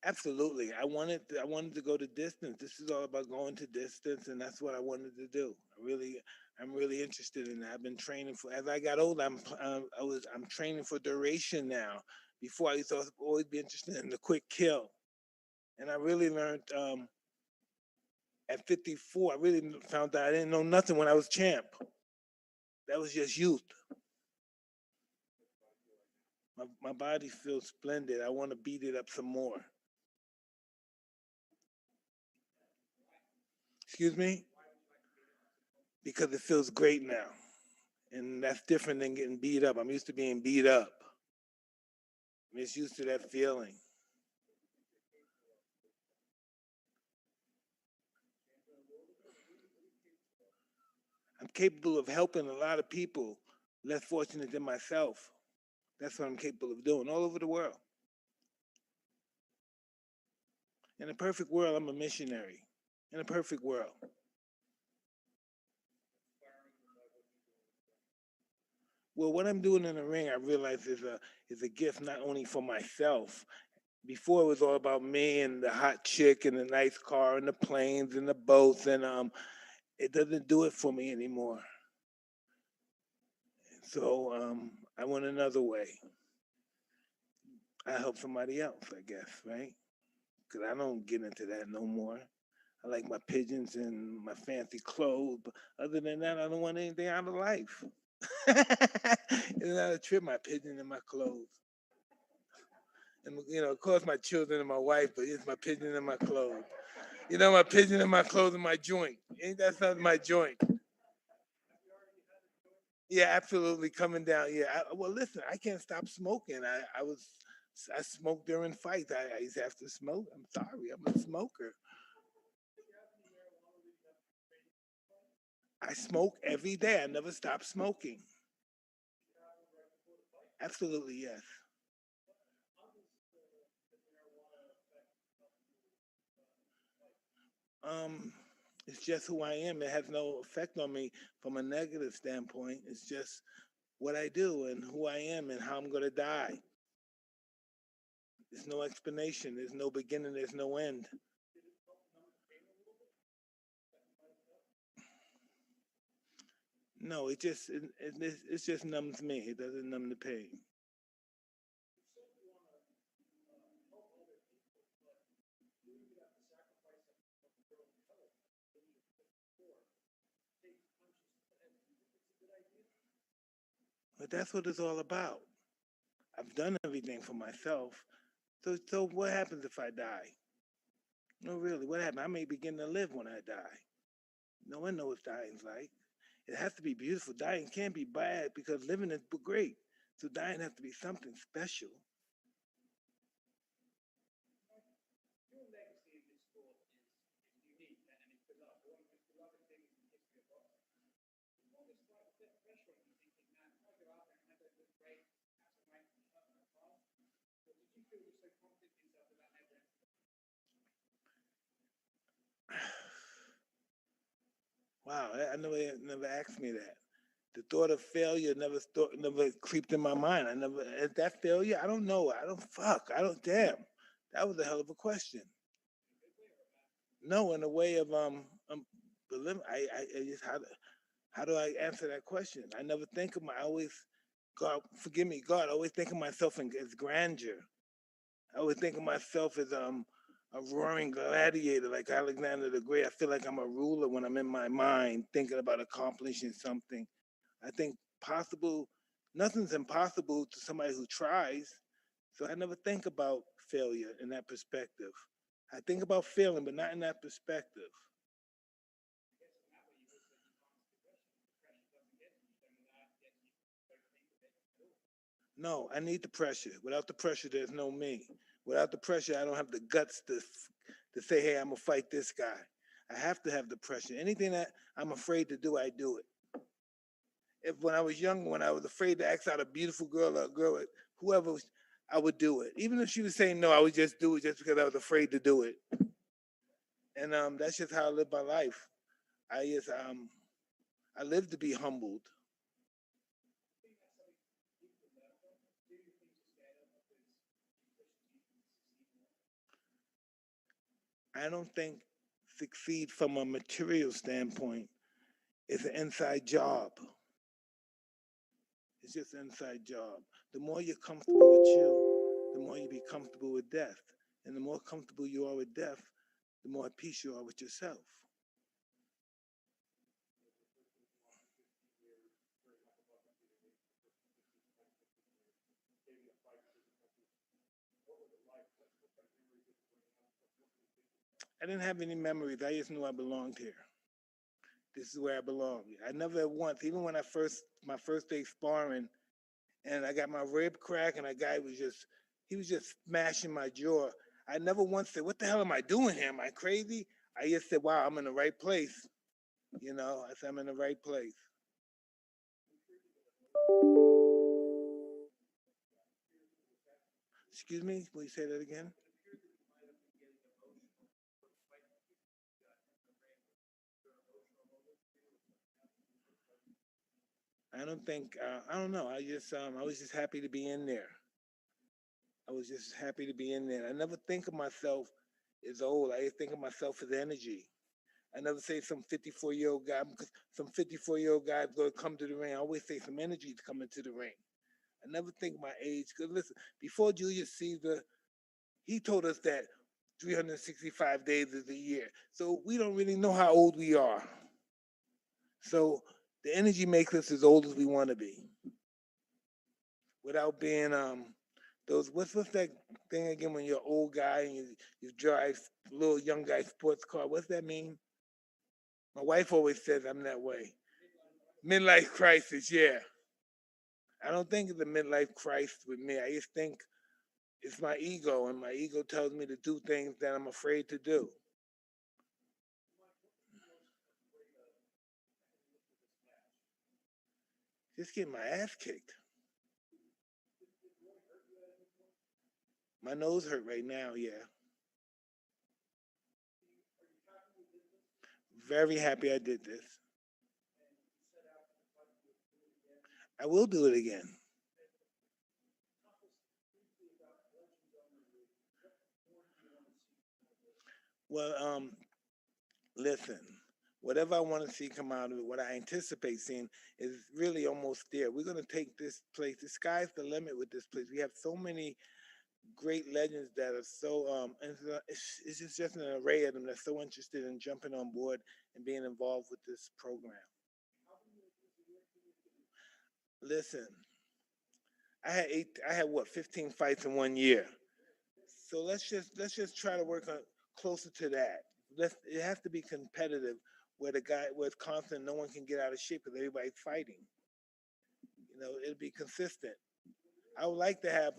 Absolutely. I wanted to go to distance. This is all about going to distance, and that's what I wanted to do. I'm really interested in that. I've been training for. As I got older, I'm training for duration now. Before I used to always be interested in the quick kill, and I really learned at 54. I really found out I didn't know nothing when I was champ. That was just youth. My body feels splendid. I want to beat it up some more. Excuse me? Because it feels great now. And that's different than getting beat up. I'm used to being beat up. I'm just used to that feeling. I'm capable of helping a lot of people less fortunate than myself. That's what I'm capable of doing all over the world. In a perfect world, I'm a missionary. In a perfect world. Well, what I'm doing in the ring, I realize is a gift not only for myself. Before it was all about me and the hot chick and the nice car and the planes and the boats, and it doesn't do it for me anymore. So I went another way. I help somebody else, I guess, right? Because I don't get into that no more. I like my pigeons and my fancy clothes, but other than that, I don't want anything out of life. It's not a trip, my pigeon and my clothes. And of course, my children and my wife, but it's my pigeon and my clothes. My pigeon and my clothes and my joint. Ain't that something? My joint. Yeah, absolutely coming down. Yeah. Well, listen, I can't stop smoking. I smoked during fights. I used to have to smoke. I'm sorry, I'm a smoker. I smoke every day. I never stop smoking. Absolutely, yes. Um, it's just who I am. It has no effect on me from a negative standpoint. It's just what I do and who I am and how I'm going to die. There's no explanation. There's no beginning. There's no end. No, it just numbs me. It doesn't numb the pain. But that's what it's all about. I've done everything for myself. So what happens if I die? No, really, what happens? I may begin to live when I die. No one knows what dying's like. It has to be beautiful. Dying can't be bad because living is great. So dying has to be something special. Wow, I never asked me that. The thought of failure never creeped in my mind. I never is that failure? I don't know. I don't fuck. I don't damn. That was a hell of a question. No, in a way of I just how do I answer that question? I never think of I always God forgive me, God, I always think of myself as grandeur. I always think of myself as a roaring gladiator like Alexander the Great. I feel like I'm a ruler when I'm in my mind thinking about accomplishing something. I think possible nothing's impossible to somebody who tries. So I never think about failure in that perspective. I think about failing, but not in that perspective. No, I need the pressure. Without the pressure, there's no me. Without the pressure, I don't have the guts to say, hey, I'm gonna fight this guy. I have to have the pressure. Anything that I'm afraid to do, I do it. If when I was young, when I was afraid to ask out a beautiful girl or a girl, whoever, I would do it. Even if she was saying no, I would just do it just because I was afraid to do it. And that's just how I live my life. I live to be humbled. I don't think succeed from a material standpoint is an inside job. It's just an inside job. The more you're comfortable with you, the more you be comfortable with death. And the more comfortable you are with death, the more at peace you are with yourself. I didn't have any memories. I just knew I belonged here. This is where I belong. I never once, even when my first day sparring, and I got my rib crack, and a guy he was just smashing my jaw. I never once said, "What the hell am I doing here? Am I crazy?" I just said, "Wow, I'm in the right place." You know, I said, "I'm in the right place." Excuse me, will you say that again? I don't think I don't know. I was just happy to be in there. I was just happy to be in there. I never think of myself as old. I think of myself as energy. I never say some 54-year-old guy because some 54-year-old guy is going to come to the ring. I always say some energy is coming to the ring. I never think my age. Because listen, before Julius Caesar, he told us that 365 days is a year. So we don't really know how old we are. So the energy makes us as old as we want to be without being those what's that thing again when you're an old guy and you drive a little young guy sports car? What's that mean? My wife always says I'm that way. Midlife crisis, yeah. I don't think it's a midlife crisis with me. I just think it's my ego, and my ego tells me to do things that I'm afraid to do. Just getting my ass kicked. My nose hurt right now, yeah. Very happy I did this. I will do it again. Well, listen, whatever I want to see come out of it, what I anticipate seeing is really almost there. We're going to take this place. The sky's the limit with this place. We have so many great legends that are so, and it's just an array of them that's so interested in jumping on board and being involved with this program. Listen, I had what, 15 fights in 1 year. So let's just try to work on closer to that. It has to be competitive, where it's constant, no one can get out of shape because everybody's fighting. It'll be consistent. I would like to have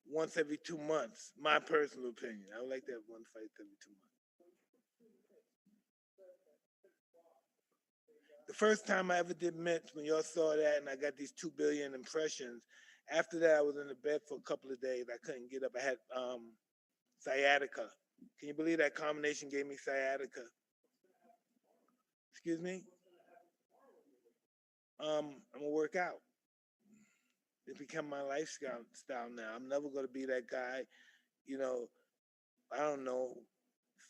once every 2 months. My personal opinion. I would like to have one fight every 2 months. The first time I ever did mitts, when y'all saw that, and I got these 2 billion impressions. After that, I was in the bed for a couple of days. I couldn't get up. I had sciatica. Can you believe that combination gave me sciatica? Excuse me? I'm gonna work out. It become my lifestyle now. I'm never gonna be that guy, I don't know,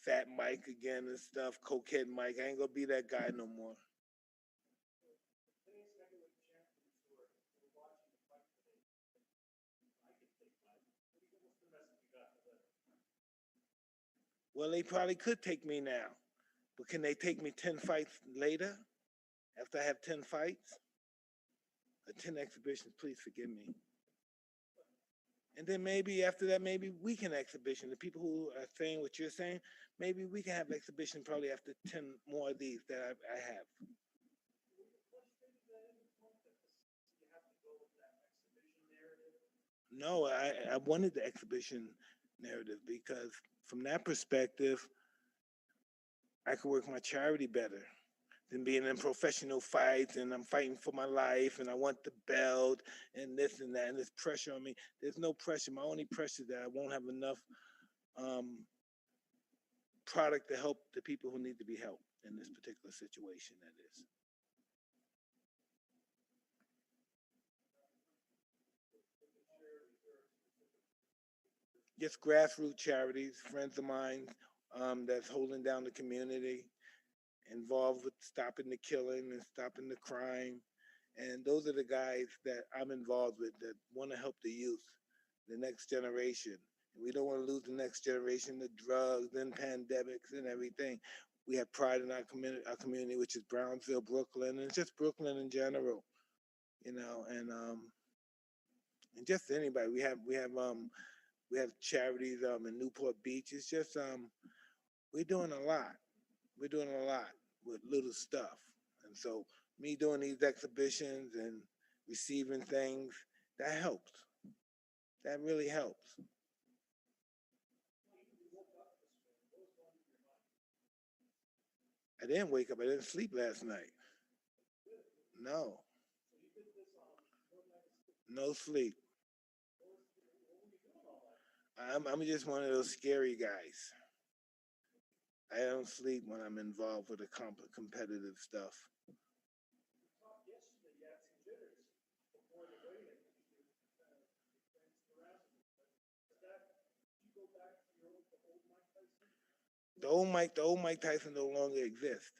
fat Mike again and stuff, cokehead Mike. I ain't gonna be that guy no more. Well, they probably could take me now, but can they take me 10 fights later? After I have 10 fights? Or 10 exhibitions, please forgive me. And then maybe after that, maybe we can exhibition. The people who are saying what you're saying, maybe we can have exhibition probably after 10 more of these that I have. No, I wanted the exhibition narrative because from that perspective, I could work my charity better than being in professional fights and I'm fighting for my life and I want the belt and this and that and there's pressure on me. There's no pressure. My only pressure is that I won't have enough product to help the people who need to be helped in this particular situation, that is. Just grassroots charities, friends of mine that's holding down the community, involved with stopping the killing and stopping the crime. And those are the guys that I'm involved with that want to help the youth, the next generation. We don't want to lose the next generation to drugs and pandemics and everything. We have pride in our community, which is Brownsville, Brooklyn, and just Brooklyn in general, and just anybody. We have charities in Newport Beach. It's just we're doing a lot. We're doing a lot with little stuff. And so me doing these exhibitions and receiving things, that helps. That really helps. I didn't wake up. I didn't sleep last night. No. No sleep. I'm just one of those scary guys. I don't sleep when I'm involved with the competitive stuff. The old Mike Tyson no longer exists.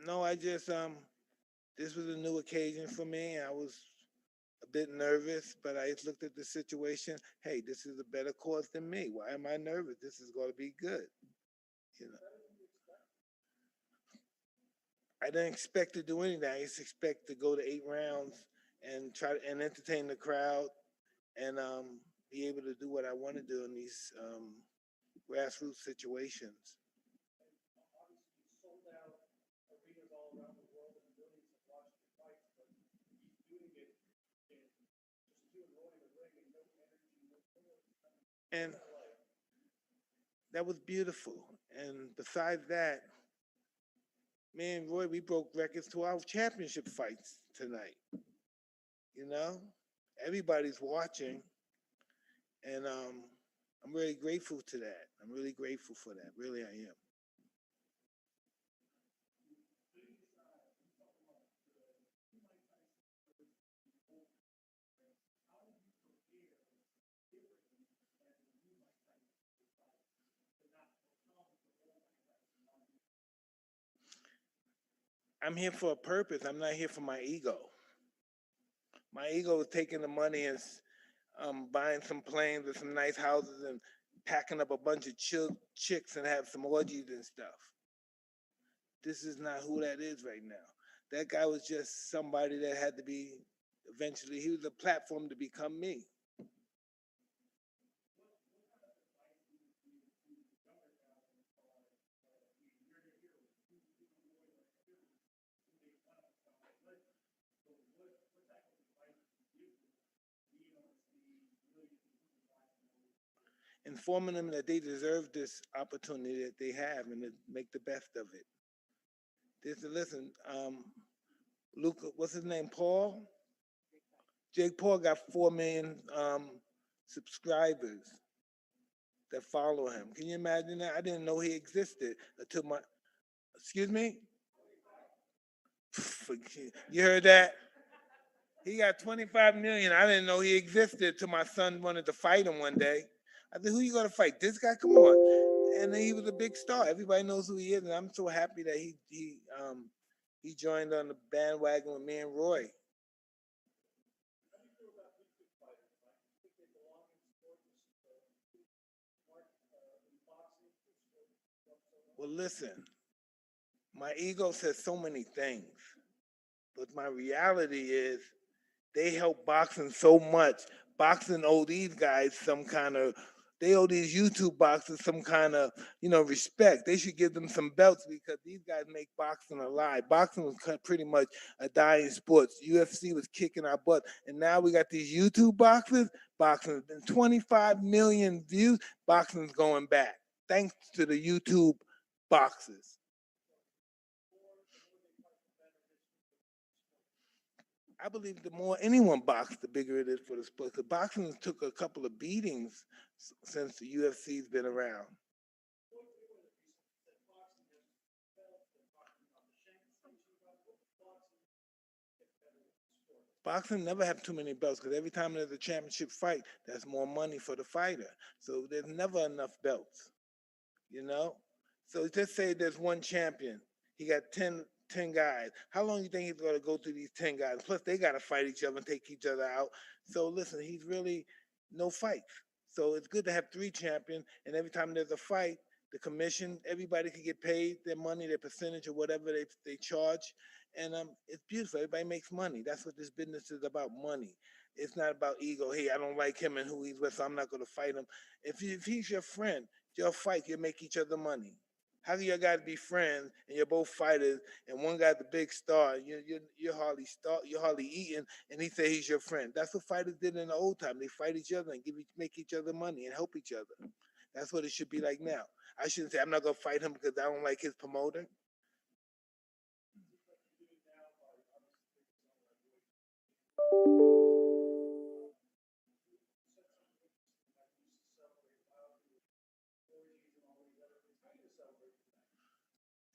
No, I just this was a new occasion for me. I was a bit nervous, but I just looked at the situation. Hey, this is a better cause than me. Why am I nervous? This is going to be good. You know, I didn't expect to do anything. I just expect to go to 8 rounds and try and entertain the crowd and be able to do what I want to do in these grassroots situations. And that was beautiful. And besides that, me and Roy, we broke records to our championship fights tonight. You know, everybody's watching, and I'm really grateful to that. I'm really grateful for that. Really, I am. I'm here for a purpose. I'm not here for my ego. My ego is taking the money and buying some planes and some nice houses and packing up a bunch of chicks and have some orgies and stuff. This is not who that is right now. That guy was just somebody that had to be, eventually, he was a platform to become me. Informing them that they deserve this opportunity that they have and to make the best of it. Listen, Luca, what's his name? Paul? Jake Paul got 4 million subscribers that follow him. Can you imagine that? I didn't know he existed until my, excuse me? You heard that? He got 25 million. I didn't know he existed till my son wanted to fight him one day. I said, who you gonna fight? This guy? Come on. And then he was a big star. Everybody knows who he is, and I'm so happy that he joined on the bandwagon with me and Roy. Well, listen, my ego says so many things, but my reality is they help boxing so much. Boxing owe these guys some kind of, they owe these YouTube boxers some kind of, respect. They should give them some belts because these guys make boxing alive. Boxing was pretty much a dying sport. UFC was kicking our butt, and now we got these YouTube boxers. Boxing has been 25 million views. Boxing's going back thanks to the YouTube boxers. I believe the more anyone boxes, the bigger it is for the sport. Because boxing took a couple of beatings since the UFC's been around. Boxing never have too many belts because every time there's a championship fight, that's more money for the fighter. So there's never enough belts, you know? So just say there's one champion. He got 10 guys. How long do you think he's going to go through these 10 guys? Plus, they got to fight each other and take each other out. So listen, he's really no fights. So it's good to have 3 champions, and every time there's a fight, the commission, everybody can get paid their money, their percentage, or whatever they charge. And it's beautiful. Everybody makes money. That's what this business is about, money. It's not about ego. Hey, I don't like him and who he's with, so I'm not going to fight him. If he's your friend, you'll fight, you'll make each other money. How do you guys be friends and you're both fighters and one guy's the big star, you're hardly eating, and he say he's your friend? That's what fighters did in the old time. They fight each other and make each other money and help each other. That's what it should be like now. I shouldn't say I'm not gonna fight him because I don't like his promoter.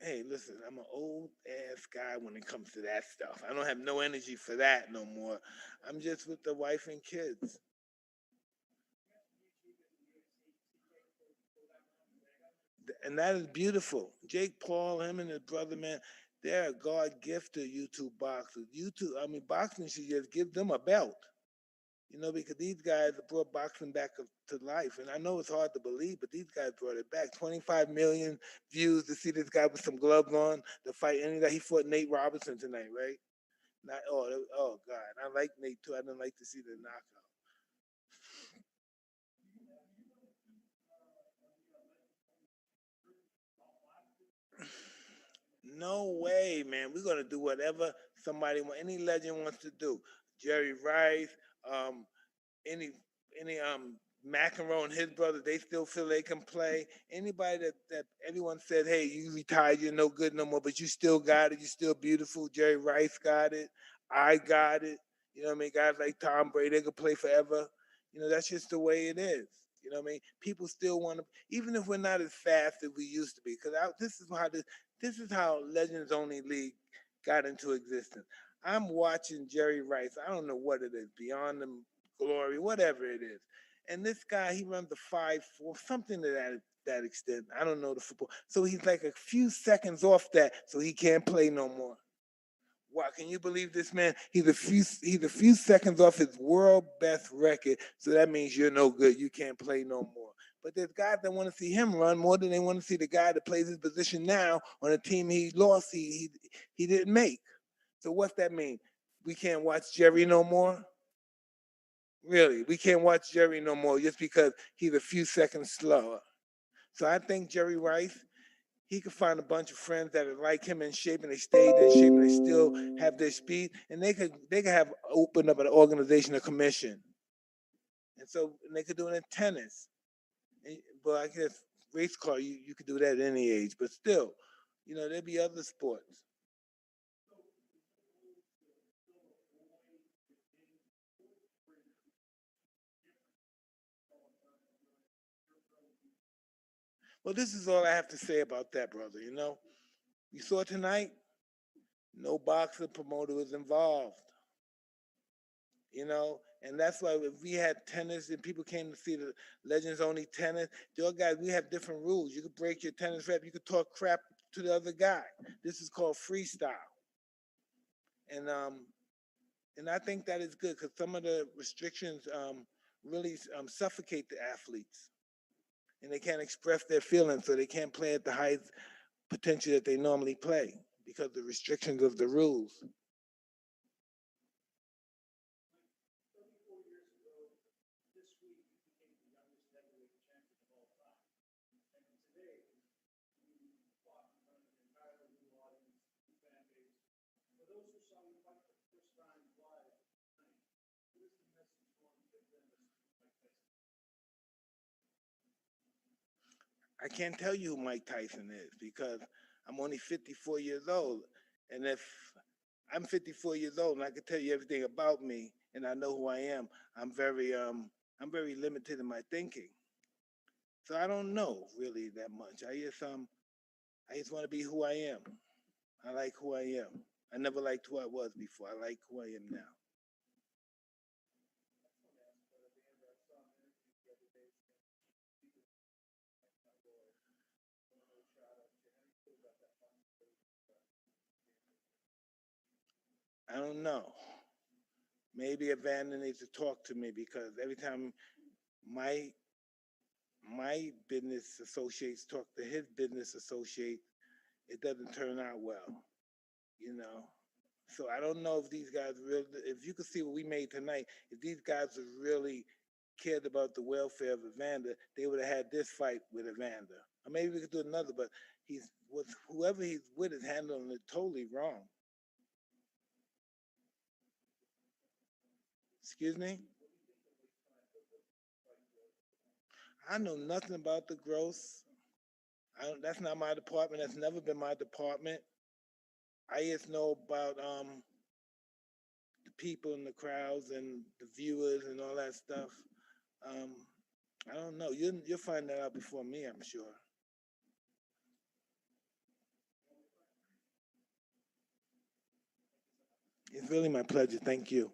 Hey, listen, I'm an old ass guy when it comes to that stuff. I don't have no energy for that no more. I'm just with the wife and kids. And that is beautiful. Jake Paul, him and his brother, man, they're a God gift to YouTube boxers. Boxing should just give them a belt. Because these guys brought boxing back to life. And I know it's hard to believe, but these guys brought it back. 25 million views to see this guy with some gloves on to fight any guy. He fought Nate Robinson tonight, right? Oh God. I like Nate too. I didn't like to see the knockout. No way, man. We're gonna do whatever any legend wants to do. Jerry Rice, any McEnroe and his brother, they still feel they can play. Anybody that everyone said, hey, you retired, you're no good no more, but you still got it, you're still beautiful. Jerry Rice got it. I got it. You know what I mean? Guys like Tom Brady, they could play forever. You know, that's just the way it is. You know what I mean? People still want to, even if we're not as fast as we used to be, because this is how Legends Only League got into existence. I'm watching Jerry Rice. I don't know what it is, Beyond the Glory, whatever it is. And this guy, he runs a 5.4, something to that extent. I don't know the football. So he's like a few seconds off that, so he can't play no more. Wow, can you believe this man? He's a few seconds off his world best record. So that means you're no good. You can't play no more. But there's guys that want to see him run more than they want to see the guy that plays his position now on a team he lost, he didn't make. So what's that mean? We can't watch Jerry no more? Really, we can't watch Jerry no more just because he's a few seconds slower. So I think Jerry Rice, he could find a bunch of friends that are like him in shape, and they stayed in shape, and they still have their speed, and they could have opened up an organization, a commission, and they could do it in tennis. But I guess race car, you could do that at any age, but still, you know, there'd be other sports. Well, this is all I have to say about that, brother. You know, you saw tonight, no boxer promoter was involved. You know, and that's why if we had tennis and people came to see the Legends Only tennis, the other guys, we have different rules. You could break your tennis rep, you could talk crap to the other guy. This is called freestyle. And I think that is good because some of the restrictions really suffocate the athletes, and they can't express their feelings, so they can't play at the highest potential that they normally play because of the restrictions of the rules. I can't tell you who Mike Tyson is because I'm only 54 years old. And if I'm 54 years old and I can tell you everything about me and I know who I am, I'm very limited in my thinking. So I don't know really that much. I just want to be who I am. I like who I am. I never liked who I was before. I like who I am now. I don't know. Maybe Evander needs to talk to me because every time my business associates talk to his business associate, it doesn't turn out well, you know. So I don't know if these guys really, if you could see what we made tonight, if these guys really cared about the welfare of Evander, they would have had this fight with Evander. Or maybe we could do another, but whoever he's with is handling it totally wrong. Excuse me? I know nothing about the gross. That's not my department. That's never been my department. I just know about the people in the crowds and the viewers and all that stuff. Um, I don't know. You'll find that out before me, I'm sure. It's really my pleasure. Thank you.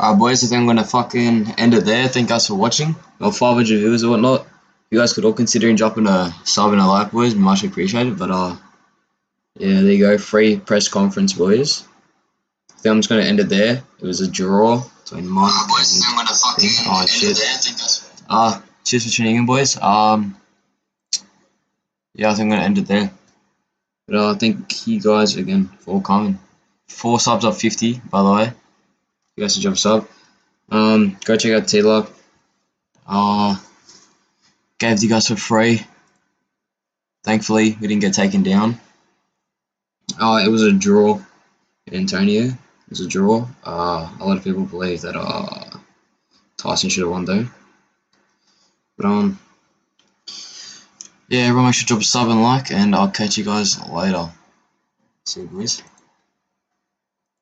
Alright, boys, I think I'm gonna fucking end it there. Thank you guys for watching. Got 500 viewers or whatnot. If you guys could all considering dropping a sub and a like, boys, much appreciated. But yeah, there you go. Free press conference, boys. I think I'm just gonna end it there. It was a draw between Mike and I'm gonna fucking shit. Cheers for tuning in, boys. Yeah, I think I'm gonna end it there. But thank you guys again for all coming. 4 subs up 50, by the way. You guys should drop a sub. Go check out T-Lock. Gave it to you guys for free. Thankfully, we didn't get taken down. It was a draw in Antonio. It was a draw. A lot of people believe that Tyson should have won though. But yeah, everyone should drop a sub and like, and I'll catch you guys later. See you, boys.